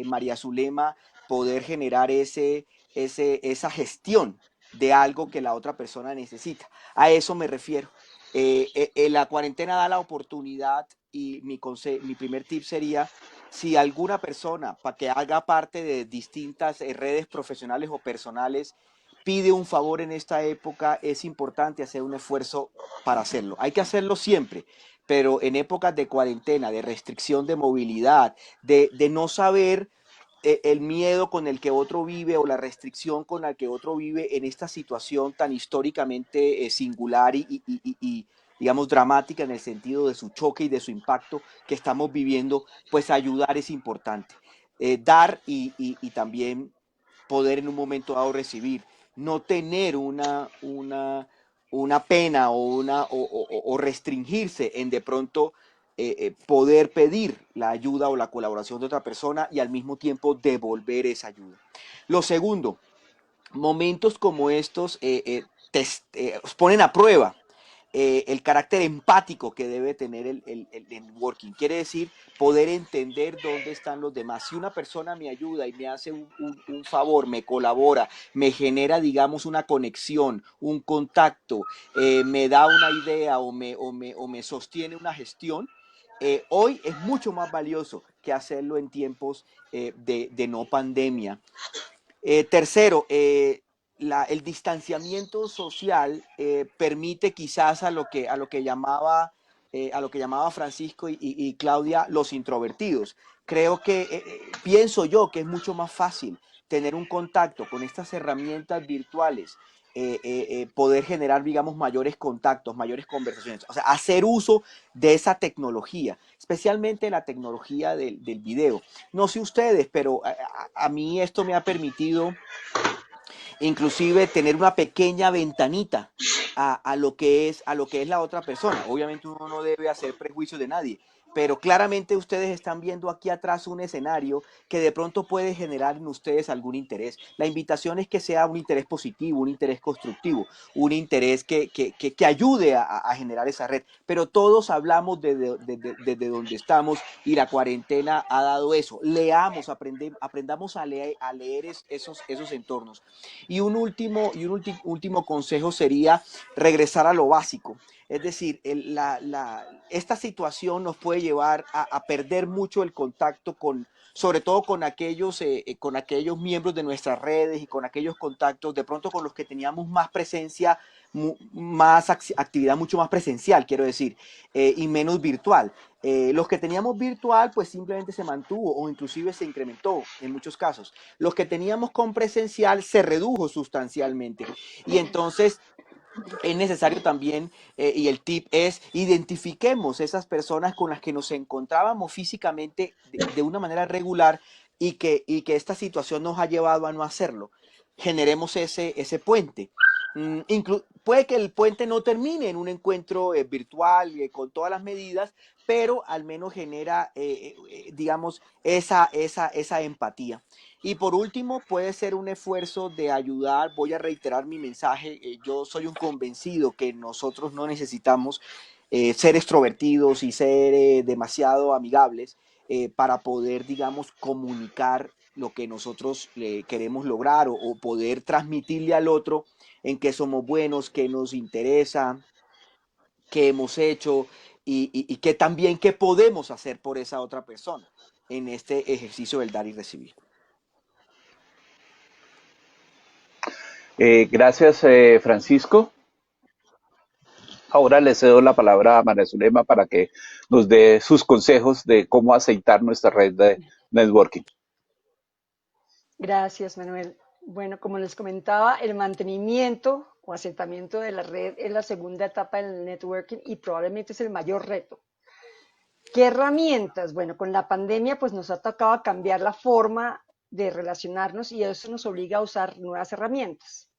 María Zulema, poder generar esa gestión de algo que la otra persona necesita. A eso me refiero. La cuarentena da la oportunidad, y mi primer tip sería, si alguna persona, para que haga parte de distintas redes profesionales o personales, pide un favor en esta época, es importante hacer un esfuerzo para hacerlo. Hay que hacerlo siempre, pero en épocas de cuarentena, de restricción de movilidad, de no saber el miedo con el que otro vive o la restricción con la que otro vive en esta situación tan históricamente singular y, digamos, dramática en el sentido de su choque y de su impacto que estamos viviendo, pues ayudar es importante. Dar y también poder en un momento dado recibir, no tener una pena o restringirse en de pronto poder pedir la ayuda o la colaboración de otra persona y al mismo tiempo devolver esa ayuda. Lo segundo, momentos como estos os ponen a prueba el carácter empático que debe tener el networking. Quiere decir poder entender dónde están los demás. Si una persona me ayuda y me hace un favor, me colabora, me genera, digamos, una conexión, un contacto, me da una idea o me sostiene una gestión, hoy es mucho más valioso que hacerlo en tiempos de no pandemia. Tercero, el distanciamiento social permite quizás a lo que llamaba Francisco y Claudia los introvertidos. Creo que, pienso yo que es mucho más fácil tener un contacto con estas herramientas virtuales poder generar, digamos, mayores contactos, mayores conversaciones. O sea, hacer uso de esa tecnología, especialmente la tecnología del video. No sé ustedes, pero a mí esto me ha permitido inclusive tener una pequeña ventanita a lo que es la otra persona. Obviamente uno no debe hacer prejuicios de nadie, pero claramente ustedes están viendo aquí atrás un escenario que de pronto puede generar en ustedes algún interés. La invitación es que sea un interés positivo, un interés constructivo, un interés que ayude a generar esa red. Pero todos hablamos desde donde estamos y la cuarentena ha dado eso. Leamos, aprendamos a leer esos entornos. Último consejo sería regresar a lo básico. Es decir, esta situación nos puede llevar a perder mucho el contacto sobre todo con aquellos miembros de nuestras redes y con aquellos contactos, de pronto con los que teníamos más presencia, más actividad mucho más presencial, quiero decir, y menos virtual. Los que teníamos virtual, pues simplemente se mantuvo o inclusive se incrementó en muchos casos. Los que teníamos con presencial se redujo sustancialmente. Y entonces es necesario también, y el tip es, identifiquemos esas personas con las que nos encontrábamos físicamente de una manera regular y que esta situación nos ha llevado a no hacerlo. Generemos ese puente. Puede que el puente no termine en un encuentro virtual con todas las medidas, pero al menos genera, digamos, esa empatía. Y por último, puede ser un esfuerzo de ayudar, voy a reiterar mi mensaje, yo soy un convencido que nosotros no necesitamos ser extrovertidos y ser demasiado amigables para poder, digamos, comunicar lo que nosotros queremos lograr o poder transmitirle al otro en qué somos buenos, qué nos interesa, qué hemos hecho y qué también qué podemos hacer por esa otra persona en este ejercicio del dar y recibir.
Gracias, Francisco. Ahora le cedo la palabra a María Zulema para que nos dé sus consejos de cómo aceitar nuestra red de networking.
Gracias, Manuel. Bueno, como les comentaba, el mantenimiento o asentamiento de la red es la segunda etapa del networking y probablemente es el mayor reto. ¿Qué herramientas? Bueno, con la pandemia pues nos ha tocado cambiar la forma de relacionarnos y eso nos obliga a usar nuevas herramientas.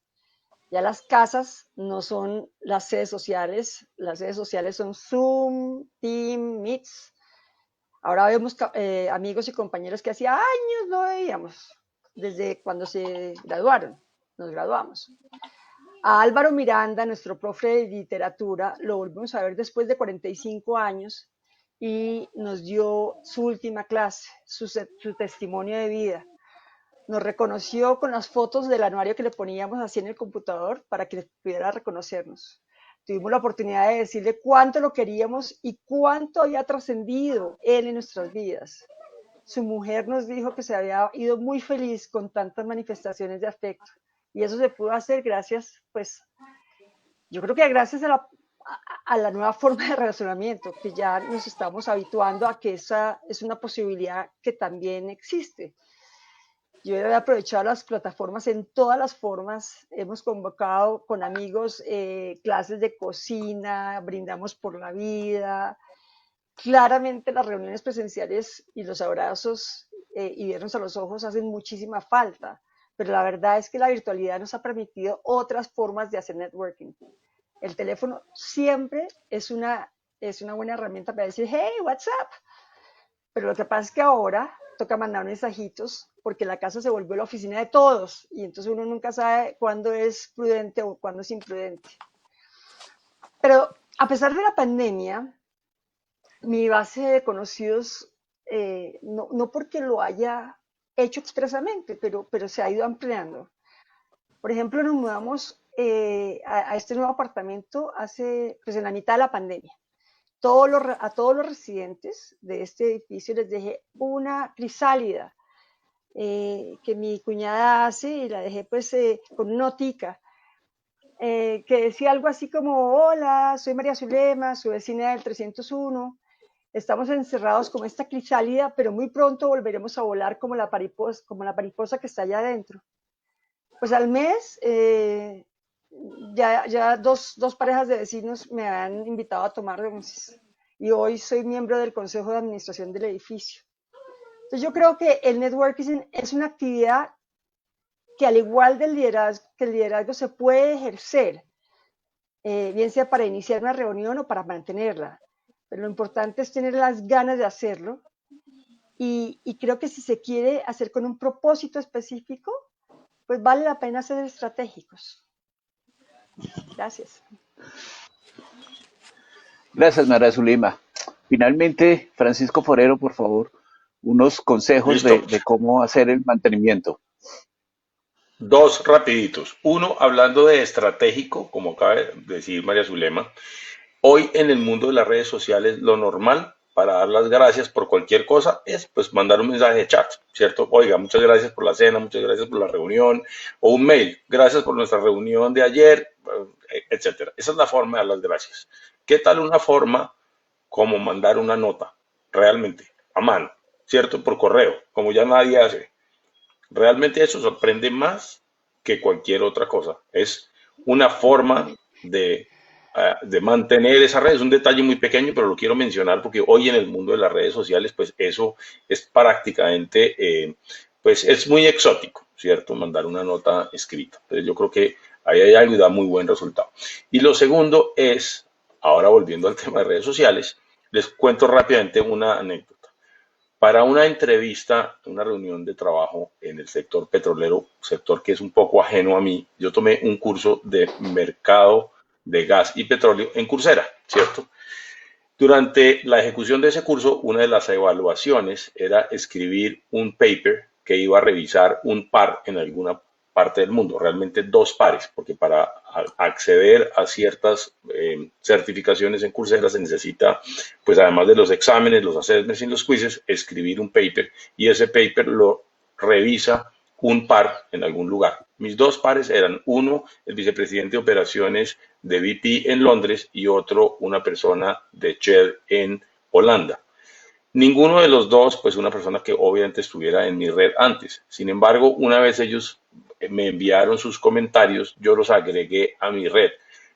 Ya las casas no son las sedes sociales son Zoom, Team, Meets. Ahora vemos amigos y compañeros que hacía años no veíamos, desde cuando nos graduamos. A Álvaro Miranda, nuestro profe de literatura, lo volvimos a ver después de 45 años y nos dio su última clase, su testimonio de vida. Nos reconoció con las fotos del anuario que le poníamos así en el computador para que pudiera reconocernos. Tuvimos la oportunidad de decirle cuánto lo queríamos y cuánto había trascendido él en nuestras vidas. Su mujer nos dijo que se había ido muy feliz con tantas manifestaciones de afecto. Y eso se pudo hacer gracias, pues, yo creo que gracias a la nueva forma de relacionamiento, que ya nos estamos habituando a que esa es una posibilidad que también existe. Yo he aprovechado las plataformas en todas las formas. Hemos convocado con amigos clases de cocina, brindamos por la vida. Claramente las reuniones presenciales y los abrazos y vernos a los ojos hacen muchísima falta, pero la verdad es que la virtualidad nos ha permitido otras formas de hacer networking. El teléfono siempre es una buena herramienta para decir, hey, what's up? Pero lo que pasa es que ahora toca mandar mensajitos porque la casa se volvió la oficina de todos y entonces uno nunca sabe cuándo es prudente o cuándo es imprudente. Pero a pesar de la pandemia, mi base de conocidos, no porque lo haya hecho expresamente, pero se ha ido ampliando. Por ejemplo, nos mudamos a este nuevo apartamento pues en la mitad de la pandemia. A todos los residentes de este edificio les dejé una crisálida que mi cuñada hace y la dejé pues con una notica que decía algo así como, hola, soy María Zulema, soy vecina del 301, estamos encerrados como esta crisálida, pero muy pronto volveremos a volar como la mariposa que está allá adentro. Pues al mes ya dos parejas de vecinos me han invitado a tomar onces y hoy soy miembro del consejo de administración del edificio. Entonces yo creo que el networking es una actividad que al igual del liderazgo, que el liderazgo se puede ejercer, bien sea para iniciar una reunión o para mantenerla. Pero lo importante es tener las ganas de hacerlo y creo que si se quiere hacer con un propósito específico, pues vale la pena ser estratégicos. Gracias.
Gracias, María Zulima. Finalmente, Francisco Forero, por favor, unos consejos
Listo.
de cómo hacer el mantenimiento.
Dos rapiditos. Uno, hablando de estratégico, como acaba de decir María Zulema, hoy en el mundo de las redes sociales lo normal para dar las gracias por cualquier cosa es pues mandar un mensaje de chat, ¿cierto? Oiga, muchas gracias por la cena, muchas gracias por la reunión, o un mail, gracias por nuestra reunión de ayer, etcétera. Esa es la forma de dar las gracias. ¿Qué tal una forma como mandar una nota, realmente, a mano, ¿cierto? Por correo, como ya nadie hace. Realmente eso sorprende más que cualquier otra cosa. Es una forma de mantener esa red. Es un detalle muy pequeño, pero lo quiero mencionar porque hoy en el mundo de las redes sociales, pues eso es prácticamente, pues es muy exótico, ¿cierto? Mandar una nota escrita. Entonces yo creo que ahí hay algo y da muy buen resultado. Y lo segundo es, ahora volviendo al tema de redes sociales, les cuento rápidamente una anécdota. Para una entrevista, una reunión de trabajo en el sector petrolero, sector que es un poco ajeno a mí, yo tomé un curso de mercado de gas y petróleo en Coursera, ¿cierto? Durante la ejecución de ese curso, una de las evaluaciones era escribir un paper que iba a revisar un par en alguna parte del mundo, realmente dos pares, porque para acceder a ciertas certificaciones en Coursera se necesita, pues además de los exámenes, los assessments y los quizzes, escribir un paper y ese paper lo revisa un par en algún lugar. Mis dos pares eran uno, el vicepresidente de operaciones de BP en Londres y otro, una persona de Shell en Holanda. Ninguno de los dos, pues una persona que obviamente estuviera en mi red antes. Sin embargo, una vez ellos me enviaron sus comentarios, yo los agregué a mi red.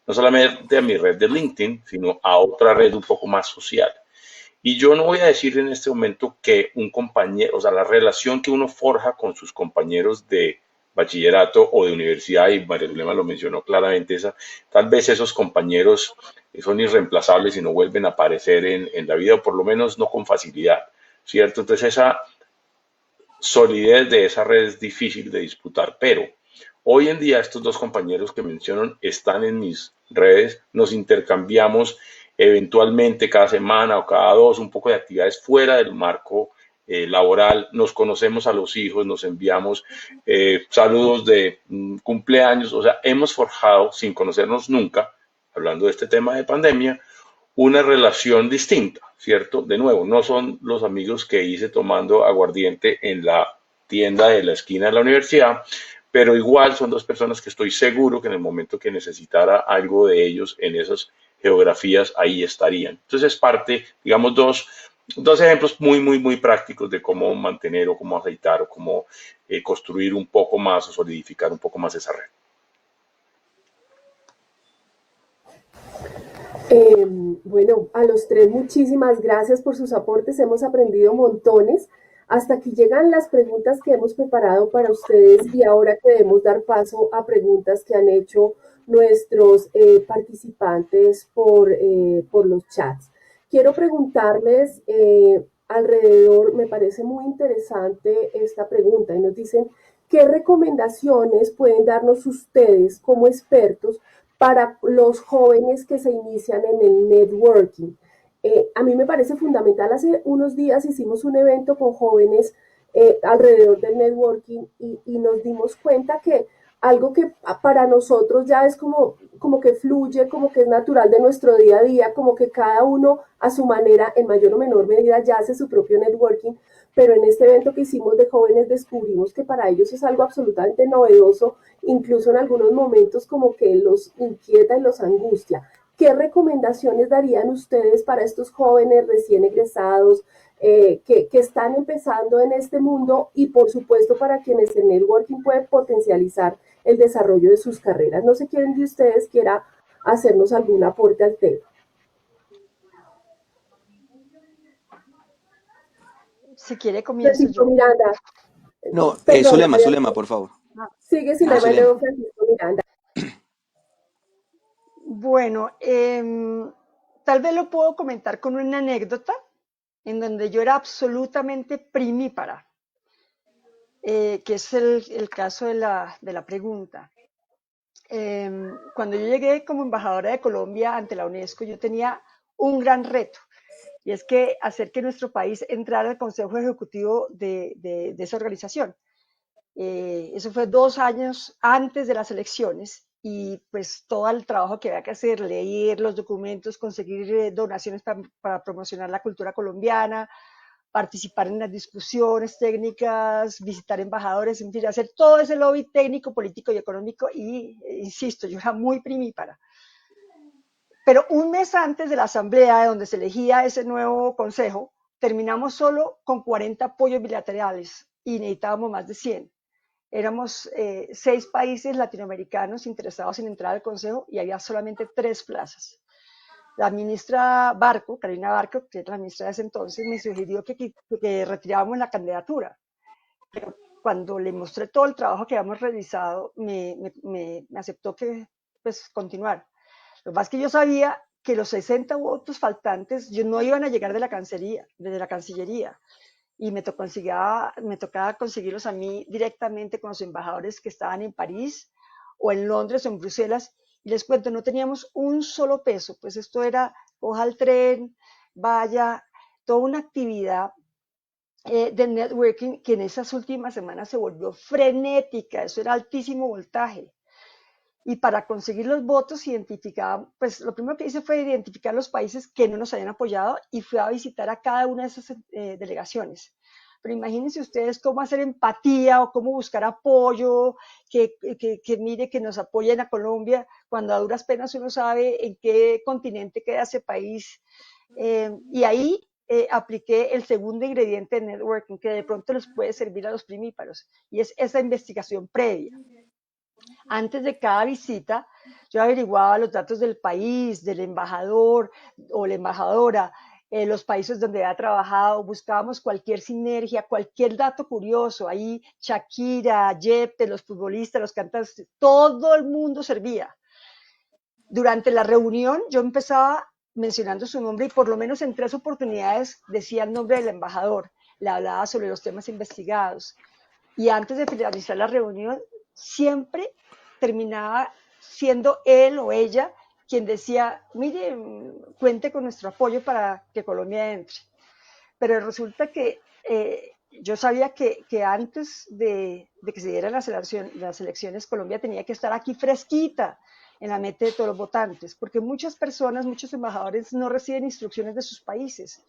No solamente a mi red de LinkedIn, sino a otra red un poco más social. Y yo no voy a decir en este momento que un compañero, o sea, la relación que uno forja con sus compañeros de bachillerato o de universidad, y María Zulema lo mencionó claramente, tal vez esos compañeros son irreemplazables y no vuelven a aparecer en la vida, o por lo menos no con facilidad, ¿cierto? Entonces esa solidez de esa red es difícil de disputar, pero hoy en día estos dos compañeros que mencionan están en mis redes, nos intercambiamos eventualmente cada semana o cada dos un poco de actividades fuera del marco laboral, nos conocemos a los hijos, nos enviamos saludos de cumpleaños, o sea, hemos forjado sin conocernos nunca, hablando de este tema de pandemia, una relación distinta, ¿cierto? De nuevo, no son los amigos que hice tomando aguardiente en la tienda de la esquina de la universidad, pero igual son dos personas que estoy seguro que en el momento que necesitara algo de ellos en esas geografías, ahí estarían. Entonces es parte, digamos, dos ejemplos muy prácticos de cómo mantener o cómo aceitar o cómo construir un poco más o solidificar un poco más esa red.
Bueno, a los tres muchísimas gracias por sus aportes, hemos aprendido montones. Hasta aquí llegan las preguntas que hemos preparado para ustedes y ahora queremos dar paso a preguntas que han hecho nuestros participantes por los chats. Quiero preguntarles alrededor, me parece muy interesante esta pregunta y nos dicen, ¿qué recomendaciones pueden darnos ustedes como expertos para los jóvenes que se inician en el networking? A mí me parece fundamental, hace unos días hicimos un evento con jóvenes alrededor del networking y nos dimos cuenta que algo que para nosotros ya es como que fluye, como que es natural de nuestro día a día, como que cada uno a su manera, en mayor o menor medida, ya hace su propio networking, pero en este evento que hicimos de jóvenes descubrimos que para ellos es algo absolutamente novedoso, incluso en algunos momentos como que los inquieta y los angustia. ¿Qué recomendaciones darían ustedes para estos jóvenes recién egresados, que están empezando en este mundo y por supuesto para quienes el networking puede potencializar el desarrollo de sus carreras. No sé quién de ustedes quiera hacernos algún aporte al tema.
Si quiere, comienzo
Francisco
yo.
Miranda,
No,
perdona,
Zulema,
María,
Zulema, por favor.
Ah,
sigue sin
ah,
Zulema.
luego Francisco Miranda.
bueno, tal vez lo puedo comentar con una anécdota en donde yo era absolutamente primípara, que es el caso de la pregunta. Cuando yo llegué como embajadora de Colombia ante la UNESCO, yo tenía un gran reto, y es que hacer que nuestro país entrara al Consejo Ejecutivo de esa organización. Eso fue 2 años antes de las elecciones y pues todo el trabajo que había que hacer, leer los documentos, conseguir donaciones para promocionar la cultura colombiana, participar en las discusiones técnicas, visitar embajadores, en fin, hacer todo ese lobby técnico, político y económico y, insisto, yo era muy primípara. Pero un mes antes de la asamblea donde se elegía ese nuevo consejo, terminamos solo con 40 apoyos bilaterales y necesitábamos más de 100. Éramos 6 países latinoamericanos interesados en entrar al consejo y había solamente 3 plazas. La ministra Barco, Carolina Barco, que era la ministra de ese entonces, me sugirió que retirábamos la candidatura. Pero cuando le mostré todo el trabajo que habíamos realizado, me aceptó que pues continuar. Lo más que yo sabía que los 60 votos faltantes yo no iban a llegar desde la Cancillería y me tocaba conseguirlos a mí directamente con los embajadores que estaban en París o en Londres o en Bruselas. Y les cuento, no teníamos un solo peso, pues esto era, coja el tren, vaya, toda una actividad de networking que en esas últimas semanas se volvió frenética, eso era altísimo voltaje. Y para conseguir los votos, pues lo primero que hice fue identificar los países que no nos habían apoyado y fui a visitar a cada una de esas delegaciones. Pero imagínense ustedes cómo hacer empatía o cómo buscar apoyo, que mire que nos apoyen a Colombia, cuando a duras penas uno sabe en qué continente queda ese país. Y ahí apliqué el segundo ingrediente de networking, que de pronto les puede servir a los primíparos, y es esa investigación previa. Antes de cada visita, yo averiguaba los datos del país, del embajador o la embajadora, los países donde ha trabajado, buscábamos cualquier sinergia, cualquier dato curioso. Ahí Shakira, Yepte, los futbolistas, los cantantes, todo el mundo servía. Durante la reunión yo empezaba mencionando su nombre y por lo menos en 3 oportunidades decía el nombre del embajador, le hablaba sobre los temas investigados. Y antes de finalizar la reunión, siempre terminaba siendo él o ella quien decía, mire, cuente con nuestro apoyo para que Colombia entre. Pero resulta que yo sabía que antes de que se dieran las elecciones, Colombia tenía que estar aquí fresquita en la mente de todos los votantes, porque muchas personas, muchos embajadores no reciben instrucciones de sus países.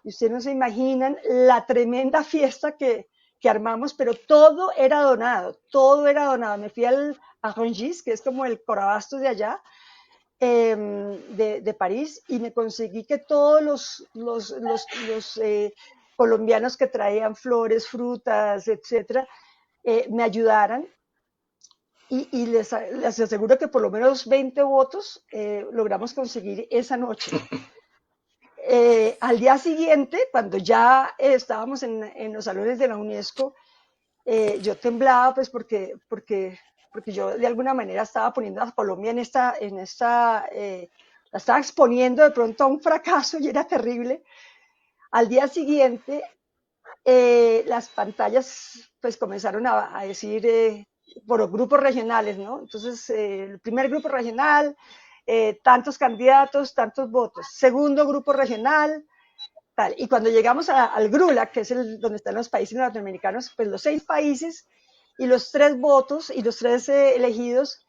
Y ustedes no se imaginan la tremenda fiesta que armamos, pero todo era donado, todo era donado. Me fui a Rungis, que es como el Corabastos de allá, de París, y me conseguí que todos los colombianos que traían flores, frutas, etcétera, me ayudaran. Y les aseguro que por lo menos 20 votos logramos conseguir esa noche. Al día siguiente, cuando ya estábamos en los salones de la UNESCO, yo temblaba pues porque yo de alguna manera estaba poniendo a Colombia la estaba exponiendo de pronto a un fracaso y era terrible. Al día siguiente, las pantallas pues comenzaron a decir por grupos regionales, ¿no? Entonces, el primer grupo regional, tantos candidatos, tantos votos. Segundo grupo regional, tal. Y cuando llegamos al GRULA, que es donde están los países latinoamericanos, pues los 6 países y los 3 votos y los 3 elegidos,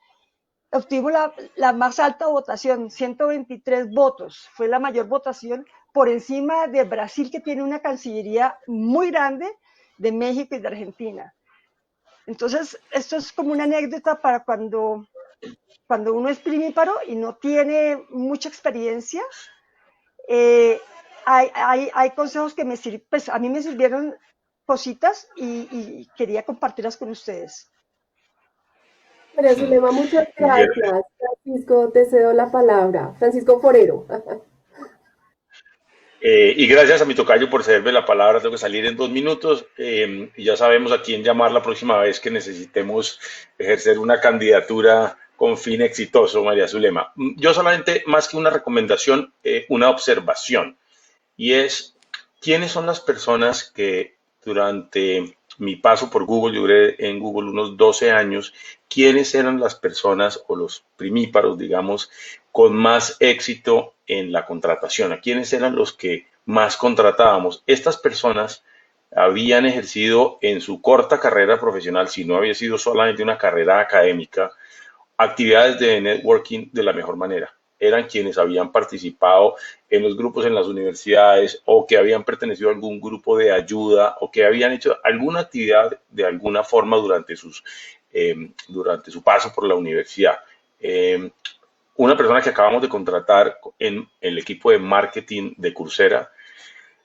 obtuvimos la más alta votación, 123 votos. Fue la mayor votación por encima de Brasil, que tiene una cancillería muy grande, de México y de Argentina. Entonces, esto es como una anécdota para cuando uno es primíparo y no tiene mucha experiencia, hay consejos que pues a mí me sirvieron cositas y quería compartirlas con ustedes.
María Zulema, muchas gracias. Francisco, te cedo la palabra. Francisco Forero.
Y gracias a mi tocayo por cederme la palabra. Tengo que salir en 2 minutos y ya sabemos a quién llamar la próxima vez que necesitemos ejercer una candidatura con fin exitoso, María Zulema. Yo solamente, más que una recomendación, una observación, y es quiénes son las personas que durante mi paso por Google, yo duré en Google unos 12 años, quiénes eran las personas o los primíparos, digamos, con más éxito en la contratación, a quiénes eran los que más contratábamos. Estas personas habían ejercido en su corta carrera profesional, si no había sido solamente una carrera académica, actividades de networking de la mejor manera. Eran quienes habían participado en los grupos en las universidades o que habían pertenecido a algún grupo de ayuda o que habían hecho alguna actividad de alguna forma durante su paso por la universidad. Una persona que acabamos de contratar en el equipo de marketing de Coursera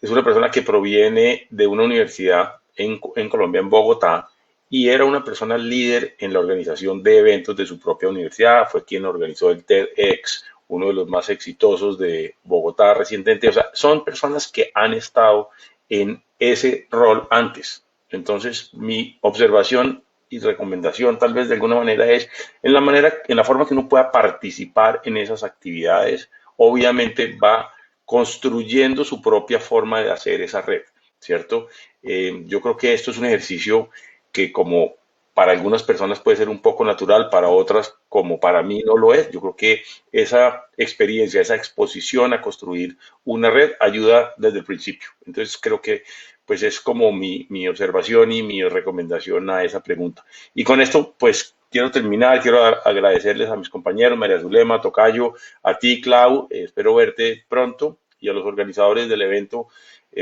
es una persona que proviene de una universidad en Colombia, en Bogotá, y era una persona líder en la organización de eventos de su propia universidad. Fue quien organizó el TEDx, uno de los más exitosos de Bogotá recientemente. O sea, son personas que han estado en ese rol antes. Entonces, mi observación y recomendación, tal vez de alguna manera, es en la forma que uno pueda participar en esas actividades. Obviamente va construyendo su propia forma de hacer esa red, ¿cierto? Yo creo que esto es un ejercicio que como para algunas personas puede ser un poco natural, para otras como para mí no lo es. Yo creo que esa experiencia, esa exposición a construir una red ayuda desde el principio. Entonces creo que pues es como mi observación y mi recomendación a esa pregunta. Y con esto pues quiero terminar, quiero agradecerles a mis compañeros, María Zulema, Tocayo, a ti, Clau, espero verte pronto y a los organizadores del evento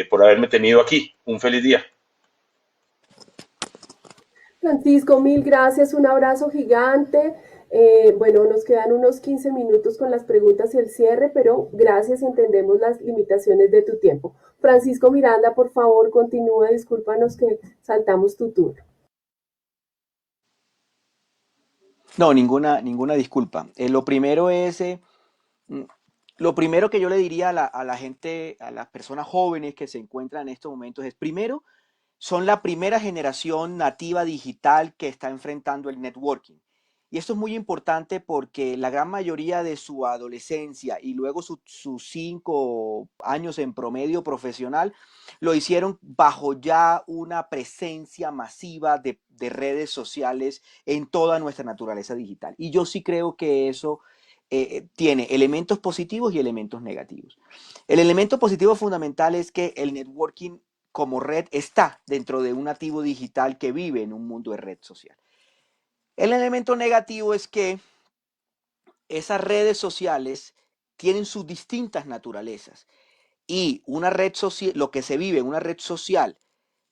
por haberme tenido aquí. Un feliz día.
Francisco, mil gracias, un abrazo gigante. Bueno, nos quedan unos 15 minutos con las preguntas y el cierre, pero gracias y entendemos las limitaciones de tu tiempo. Francisco Miranda, por favor, continúa, discúlpanos que saltamos tu turno.
No, ninguna disculpa. Mm, lo primero que yo le diría a la gente, a las personas jóvenes que se encuentran en estos momentos es, primero, son la primera generación nativa digital que está enfrentando el networking. Y esto es muy importante porque la gran mayoría de su adolescencia y luego sus 5 años en promedio profesional lo hicieron bajo ya una presencia masiva de redes sociales en toda nuestra naturaleza digital. Y yo sí creo que eso tiene elementos positivos y elementos negativos. El elemento positivo fundamental es que el networking como red está dentro de un nativo digital que vive en un mundo de red social. El elemento negativo es que esas redes sociales tienen sus distintas naturalezas y una red social, lo que se vive en una red social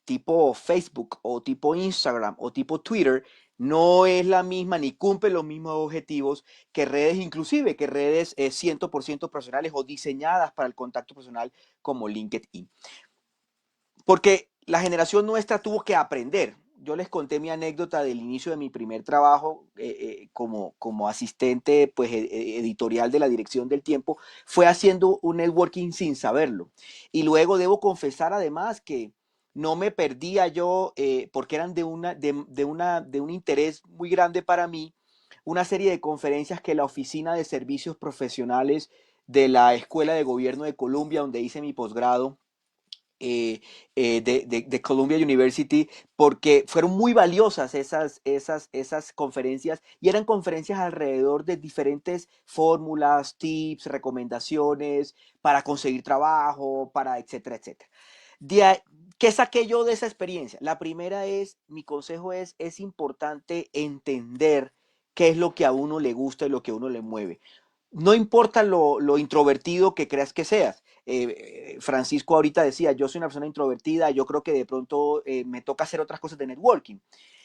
tipo Facebook o tipo Instagram o tipo Twitter no es la misma ni cumple los mismos objetivos que redes, inclusive que redes 100% profesionales o diseñadas para el contacto personal como LinkedIn. Porque la generación nuestra tuvo que aprender. Yo les conté mi anécdota del inicio de mi primer trabajo como asistente pues, editorial de la Dirección del Tiempo. Fue haciendo un networking sin saberlo. Y luego debo confesar además que no me perdía yo, porque eran de un interés muy grande para mí, una serie de conferencias que la Oficina de Servicios Profesionales de la Escuela de Gobierno de Colombia, donde hice mi posgrado, de Columbia University, porque fueron muy valiosas esas conferencias y eran conferencias alrededor de diferentes fórmulas, tips, recomendaciones para conseguir trabajo, para etcétera, etcétera. ¿Qué saqué yo de esa experiencia? La primera mi consejo es importante entender qué es lo que a uno le gusta y lo que a uno le mueve. No importa lo introvertido que creas que seas. Francisco ahorita decía, yo soy una persona introvertida, yo creo que de pronto me toca hacer otras cosas de networking.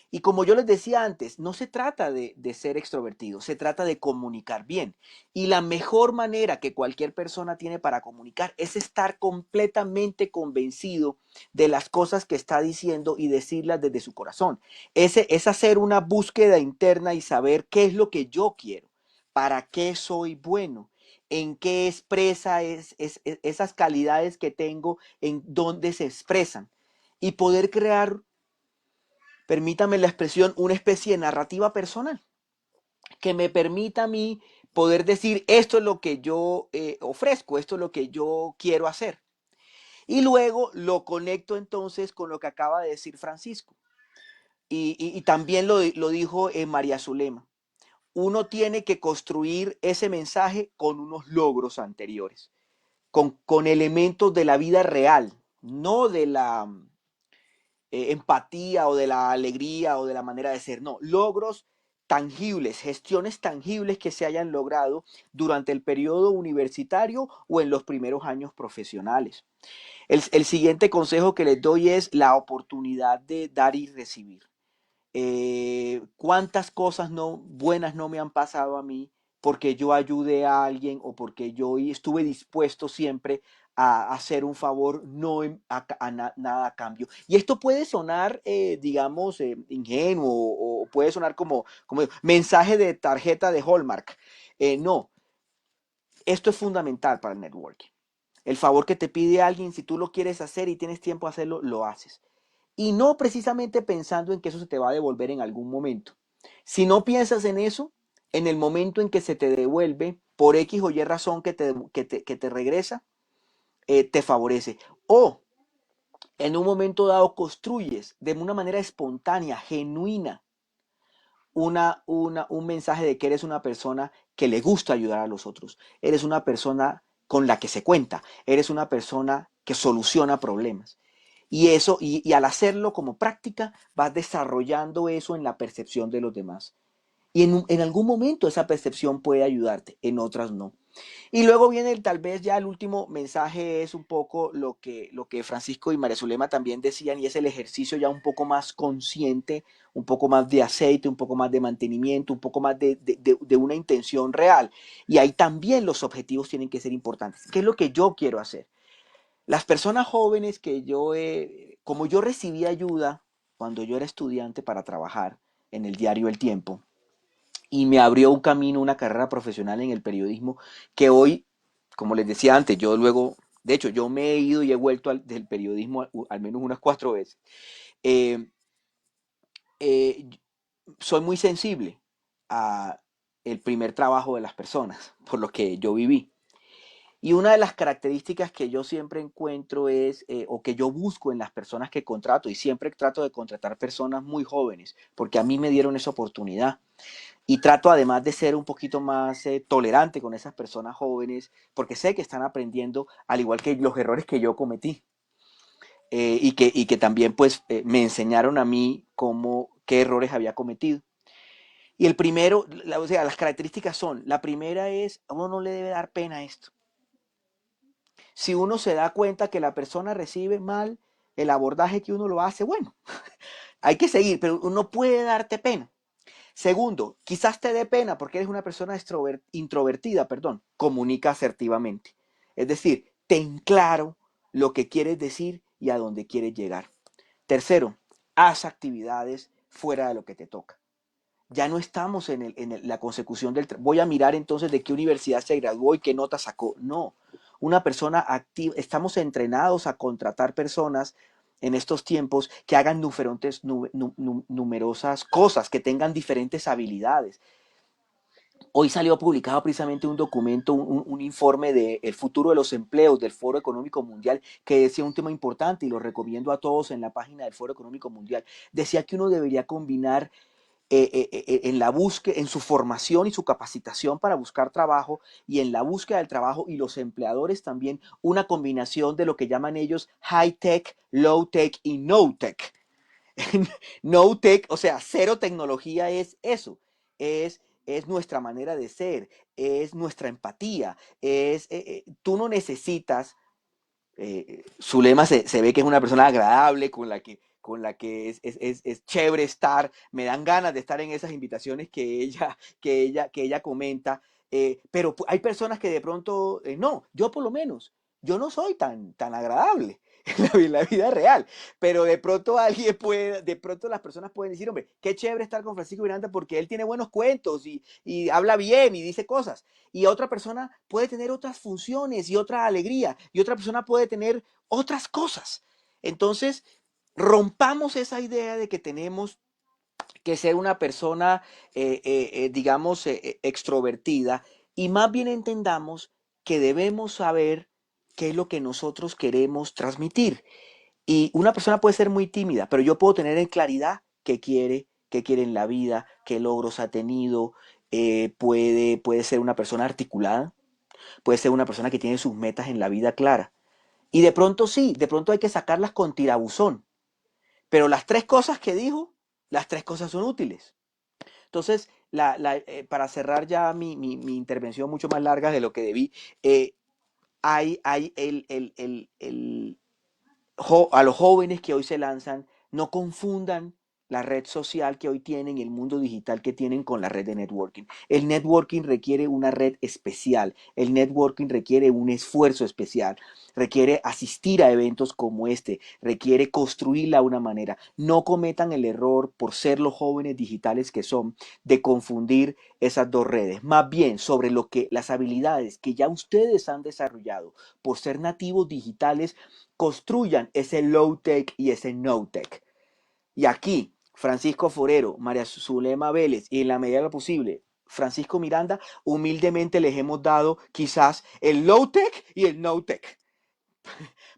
Y como yo les decía antes, no se trata de ser extrovertido, se trata de comunicar bien. Y la mejor manera que cualquier persona tiene para comunicar es estar completamente convencido de las cosas que está diciendo y decirlas desde su corazón. Es hacer una búsqueda interna y saber qué es lo que yo quiero, para qué soy bueno, en qué expresa esas calidades que tengo, en dónde se expresan. Y poder crear, permítame la expresión, una especie de narrativa personal que me permita a mí poder decir esto es lo que yo ofrezco, esto es lo que yo quiero hacer. Y luego lo conecto entonces con lo que acaba de decir Francisco. Y también lo dijo María Zulema. Uno tiene que construir ese mensaje con unos logros anteriores, con elementos de la vida real, no de la empatía o de la alegría o de la manera de ser, no, logros tangibles, gestiones tangibles que se hayan logrado durante el periodo universitario o en los primeros años profesionales. El siguiente consejo que les doy es la oportunidad de dar y recibir. ¿Cuántas cosas buenas no me han pasado a mí porque yo ayudé a alguien o porque yo estuve dispuesto siempre a hacer un favor, no nada a cambio? Y esto puede sonar, digamos, ingenuo o puede sonar como mensaje de tarjeta de Hallmark. No, esto es fundamental para el networking. El favor que te pide alguien, si tú lo quieres hacer y tienes tiempo a hacerlo, lo haces. Y no precisamente pensando en que eso se te va a devolver en algún momento. Si no piensas en eso, en el momento en que se te devuelve, por X o Y razón que te regresa, te favorece. O en un momento dado construyes de una manera espontánea, genuina, un mensaje de que eres una persona que le gusta ayudar a los otros. Eres una persona con la que se cuenta. Eres una persona que soluciona problemas. Y eso, y al hacerlo como práctica, vas desarrollando eso en la percepción de los demás. Y en algún momento esa percepción puede ayudarte, en otras no. Y luego viene tal vez ya el último mensaje, es un poco lo que Francisco y María Zulema también decían, y es el ejercicio ya un poco más consciente, un poco más de aceite, un poco más de mantenimiento, un poco más de una intención real. Y ahí también los objetivos tienen que ser importantes. ¿Qué es lo que yo quiero hacer? Las personas jóvenes como yo recibí ayuda cuando yo era estudiante para trabajar en el diario El Tiempo, y me abrió un camino, una carrera profesional en el periodismo que hoy, como les decía antes, yo luego, de hecho, yo me he ido y he vuelto del periodismo al menos unas 4 veces. Eh, eh, Soy muy sensible a el primer trabajo de las personas, por lo que yo viví. Y una de las características que yo siempre encuentro o que yo busco en las personas que contrato, y siempre trato de contratar personas muy jóvenes, porque a mí me dieron esa oportunidad. Y trato además de ser un poquito más tolerante con esas personas jóvenes, porque sé que están aprendiendo, al igual que los errores que yo cometí. Y que también pues me enseñaron a mí qué errores había cometido. Y el primero, o sea, las características son, la primera es, a uno no le debe dar pena esto. Si uno se da cuenta que la persona recibe mal el abordaje que uno lo hace, bueno, hay que seguir, pero no puede darte pena. Segundo, quizás te dé pena porque eres una persona introvertida, comunica asertivamente. Es decir, ten claro lo que quieres decir y a dónde quieres llegar. Tercero, haz actividades fuera de lo que te toca. Ya no estamos en la consecución voy a mirar entonces de qué universidad se graduó y qué nota sacó. No, una persona activa, estamos entrenados a contratar personas en estos tiempos que hagan numerosas cosas, que tengan diferentes habilidades. Hoy salió publicado precisamente un documento, un informe del futuro de los empleos del Foro Económico Mundial, que decía un tema importante y lo recomiendo a todos en la página del Foro Económico Mundial. Decía que uno debería combinar en la búsqueda, en su formación y su capacitación para buscar trabajo, y en la búsqueda del trabajo y los empleadores también, una combinación de lo que llaman ellos high tech, low tech y no tech. No tech, o sea, cero tecnología es eso, es nuestra manera de ser, es nuestra empatía, tú no necesitas, Zulema se ve que es una persona agradable, con la que es chévere estar, me dan ganas de estar en esas invitaciones que ella comenta, pero hay personas que de pronto, no, yo por lo menos, yo no soy tan agradable en la vida real, pero de pronto de pronto las personas pueden decir, hombre, qué chévere estar con Francisco Miranda porque él tiene buenos cuentos y habla bien y dice cosas. Y otra persona puede tener otras funciones y otra alegría, y otra persona puede tener otras cosas. Entonces, rompamos esa idea de que tenemos que ser una persona, digamos, extrovertida, y más bien entendamos que debemos saber qué es lo que nosotros queremos transmitir. Y una persona puede ser muy tímida, pero yo puedo tener en claridad qué quiere en la vida, qué logros ha tenido. Puede ser una persona articulada, puede ser una persona que tiene sus metas en la vida clara. Y de pronto sí, de pronto hay que sacarlas con tirabuzón. Pero las tres cosas que dijo, las tres cosas son útiles. Entonces, para cerrar ya mi intervención mucho más larga de lo que debí, hay a los jóvenes que hoy se lanzan, no confundan la red social que hoy tienen, el mundo digital que tienen con la red de networking. El networking requiere una red especial, el networking requiere un esfuerzo especial, requiere asistir a eventos como este, requiere construirla de una manera. No cometan el error, por ser los jóvenes digitales que son, de confundir esas dos redes. Más bien, sobre las habilidades que ya ustedes han desarrollado por ser nativos digitales, construyan ese low-tech y ese no-tech. Y aquí, Francisco Forero, María Zulema Vélez y en la medida de lo posible, Francisco Miranda, humildemente les hemos dado quizás el low-tech y el no-tech.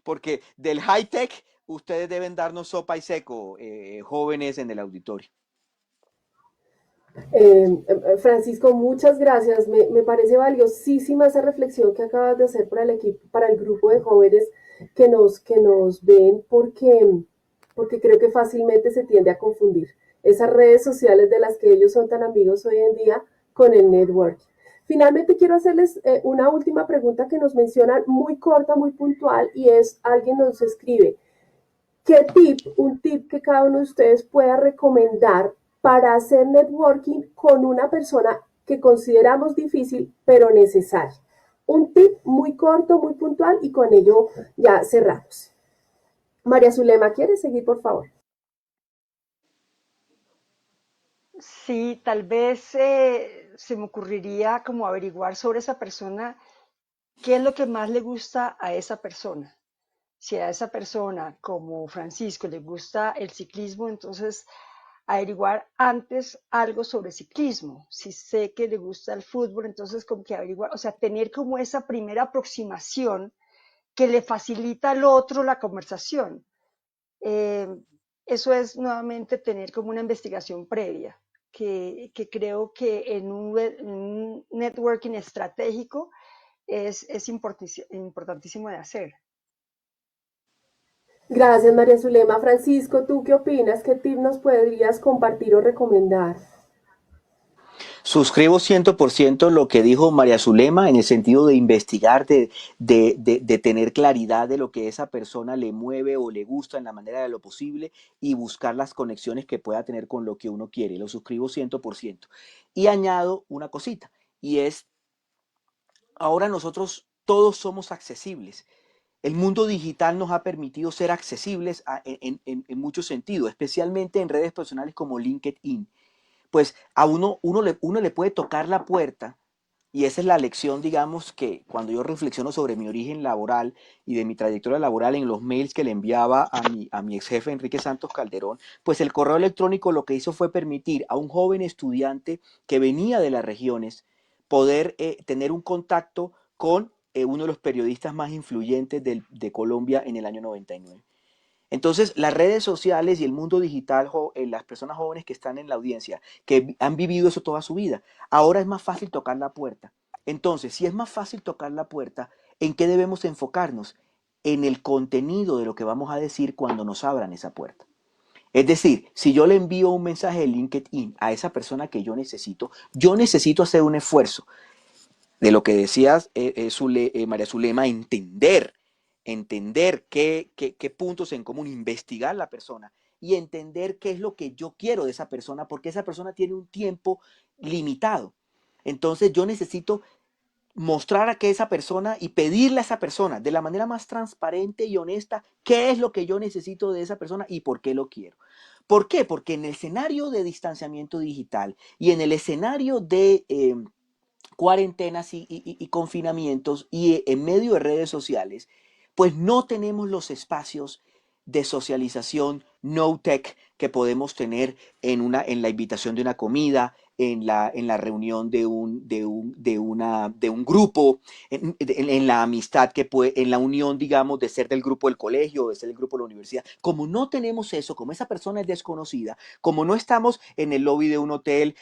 Porque del high-tech ustedes deben darnos sopa y seco, jóvenes en el auditorio.
Francisco, muchas gracias. Me parece valiosísima esa reflexión que acabas de hacer para el equipo, para el grupo de jóvenes que nos ven, porque creo que fácilmente se tiende a confundir esas redes sociales de las que ellos son tan amigos hoy en día con el networking. Finalmente quiero hacerles una última pregunta que nos mencionan muy corta, muy puntual, y es, alguien nos escribe, un tip que cada uno de ustedes pueda recomendar para hacer networking con una persona que consideramos difícil, pero necesaria? Un tip muy corto, muy puntual, y con ello ya cerramos. María Zulema, ¿quieres seguir, por favor?
Sí, tal vez se me ocurriría como averiguar sobre esa persona qué es lo que más le gusta a esa persona. Si a esa persona, como Francisco, le gusta el ciclismo, entonces averiguar antes algo sobre ciclismo. Si sé que le gusta el fútbol, entonces como que averiguar, o sea, tener como esa primera aproximación que le facilita al otro la conversación. Eh, Eso es nuevamente tener como una investigación previa, que creo que en un networking estratégico es importantísimo de hacer.
Gracias, María Zulema. Francisco, ¿tú qué opinas? ¿Qué tip nos podrías compartir o recomendar?
Suscribo 100% lo que dijo María Zulema en el sentido de investigar, de tener claridad de lo que esa persona le mueve o le gusta en la manera de lo posible y buscar las conexiones que pueda tener con lo que uno quiere. Lo suscribo 100%. Y añado una cosita, y es, ahora nosotros todos somos accesibles. El mundo digital nos ha permitido ser accesibles en muchos sentidos, especialmente en redes personales como LinkedIn. Pues a uno le puede tocar la puerta, y esa es la lección, digamos, que cuando yo reflexiono sobre mi origen laboral y de mi trayectoria laboral en los mails que le enviaba a mi ex jefe Enrique Santos Calderón, pues el correo electrónico lo que hizo fue permitir a un joven estudiante que venía de las regiones poder tener un contacto con uno de los periodistas más influyentes de Colombia en el año 99. Entonces, las redes sociales y el mundo digital, las personas jóvenes que están en la audiencia, que han vivido eso toda su vida, ahora es más fácil tocar la puerta. Entonces, si es más fácil tocar la puerta, ¿en qué debemos enfocarnos? En el contenido de lo que vamos a decir cuando nos abran esa puerta. Es decir, si yo le envío un mensaje de LinkedIn a esa persona que yo necesito hacer un esfuerzo de lo que decías, María Zulema, entender qué puntos en común, investigar la persona y entender qué es lo que yo quiero de esa persona, porque esa persona tiene un tiempo limitado. Entonces yo necesito mostrar a que esa persona y pedirle a esa persona de la manera más transparente y honesta qué es lo que yo necesito de esa persona y por qué lo quiero. ¿Por qué? Porque en el escenario de distanciamiento digital y en el escenario de cuarentenas y confinamientos y en medio de redes sociales, pues no tenemos los espacios de socialización no tech que podemos tener en la invitación de una comida, en la reunión de un grupo, en la amistad que puede, en la unión, digamos, de ser del grupo del colegio, de ser del grupo de la universidad. Como no tenemos eso, como esa persona es desconocida, como no estamos en el lobby de un hotel,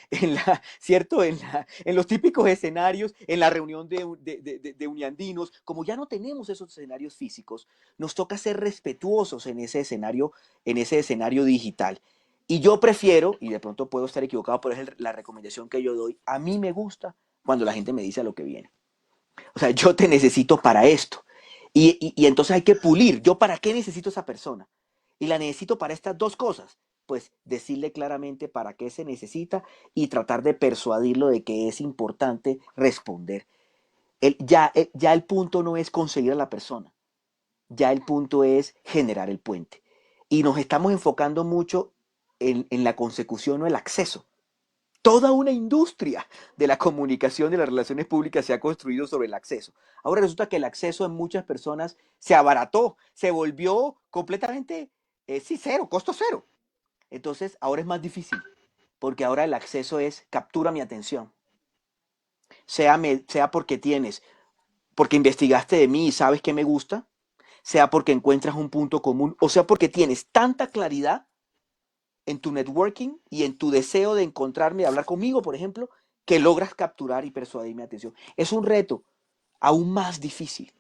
¿cierto? En los típicos escenarios, en la reunión de uniandinos, como ya no tenemos esos escenarios físicos, nos toca ser respetuosos en ese escenario digital. Y yo prefiero, y de pronto puedo estar equivocado, pero es la recomendación que yo doy, a mí me gusta cuando la gente me dice a lo que viene. O sea, yo te necesito para esto. Y entonces hay que pulir. ¿Yo para qué necesito esa persona? Y la necesito para estas dos cosas. Pues decirle claramente para qué se necesita y tratar de persuadirlo de que es importante responder. Ya el punto no es conseguir a la persona. Ya el punto es generar el puente. Y nos estamos enfocando mucho en la consecución o el acceso. Toda una industria de la comunicación, de las relaciones públicas se ha construido sobre el acceso. Ahora resulta que el acceso en muchas personas se abarató, se volvió completamente, sí, cero, costo cero. Entonces ahora es más difícil, porque ahora el acceso es captura mi atención. Sea porque investigaste de mí y sabes que me gusta, sea porque encuentras un punto común, o sea porque tienes tanta claridad en tu networking y en tu deseo de encontrarme, de hablar conmigo, por ejemplo, que logras capturar y persuadir mi atención. Es un reto aún más difícil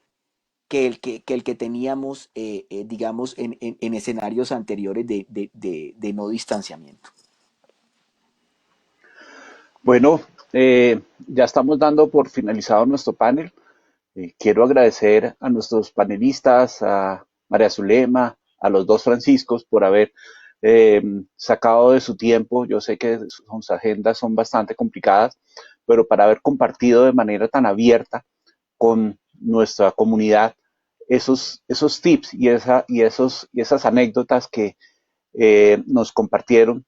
que el que teníamos, digamos, en escenarios anteriores de no distanciamiento.
Bueno, ya estamos dando por finalizado nuestro panel. Quiero agradecer a nuestros panelistas, a María Zulema, a los dos Franciscos por haber sacado de su tiempo. Yo sé que sus agendas son bastante complicadas, pero para haber compartido de manera tan abierta con nuestra comunidad esos tips y esas anécdotas que nos compartieron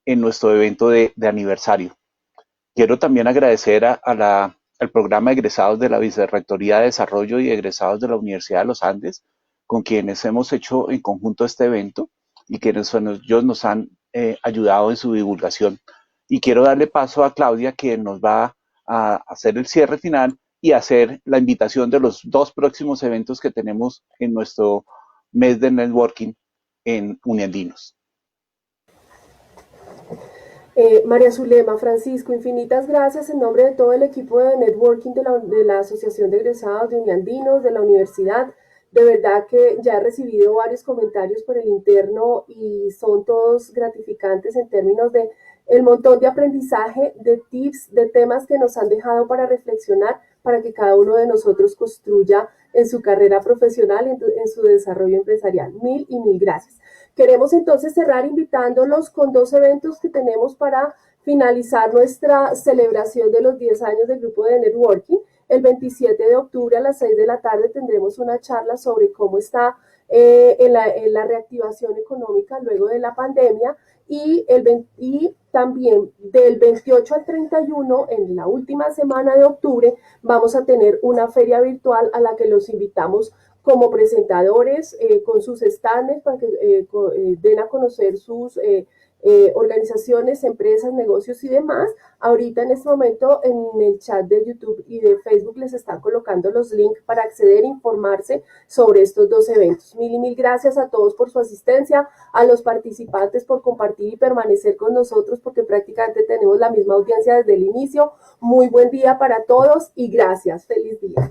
en nuestro evento de aniversario. Quiero también agradecer al programa de egresados de la Vicerrectoría de Desarrollo y egresados de la Universidad de los Andes, con quienes hemos hecho en conjunto este evento y quienes ellos nos han ayudado en su divulgación. Y quiero darle paso a Claudia, que nos va a hacer el cierre final y hacer la invitación de los dos próximos eventos que tenemos en nuestro mes de networking en Uniandinos.
María Zulema, Francisco, infinitas gracias en nombre de todo el equipo de networking de la Asociación de Egresados de Uniandinos, de la universidad. De verdad que ya he recibido varios comentarios por el interno y son todos gratificantes en términos de el montón de aprendizaje, de tips, de temas que nos han dejado para reflexionar, para que cada uno de nosotros construya en su carrera profesional, en su desarrollo empresarial. Mil y mil gracias. Queremos entonces cerrar invitándolos con dos eventos que tenemos para finalizar nuestra celebración de los 10 años del grupo de networking. El 27 de octubre a las 6 de la tarde tendremos una charla sobre cómo está en la reactivación económica luego de la pandemia y también del 28 al 31, en la última semana de octubre, vamos a tener una feria virtual a la que los invitamos como presentadores con sus stands para que den a conocer sus organizaciones, empresas, negocios y demás. Ahorita en este momento en el chat de YouTube y de Facebook les están colocando los links para acceder e informarse sobre estos dos eventos. Mil y mil gracias a todos por su asistencia, a los participantes por compartir y permanecer con nosotros porque prácticamente tenemos la misma audiencia desde el inicio. Muy buen día para todos y gracias. Feliz día.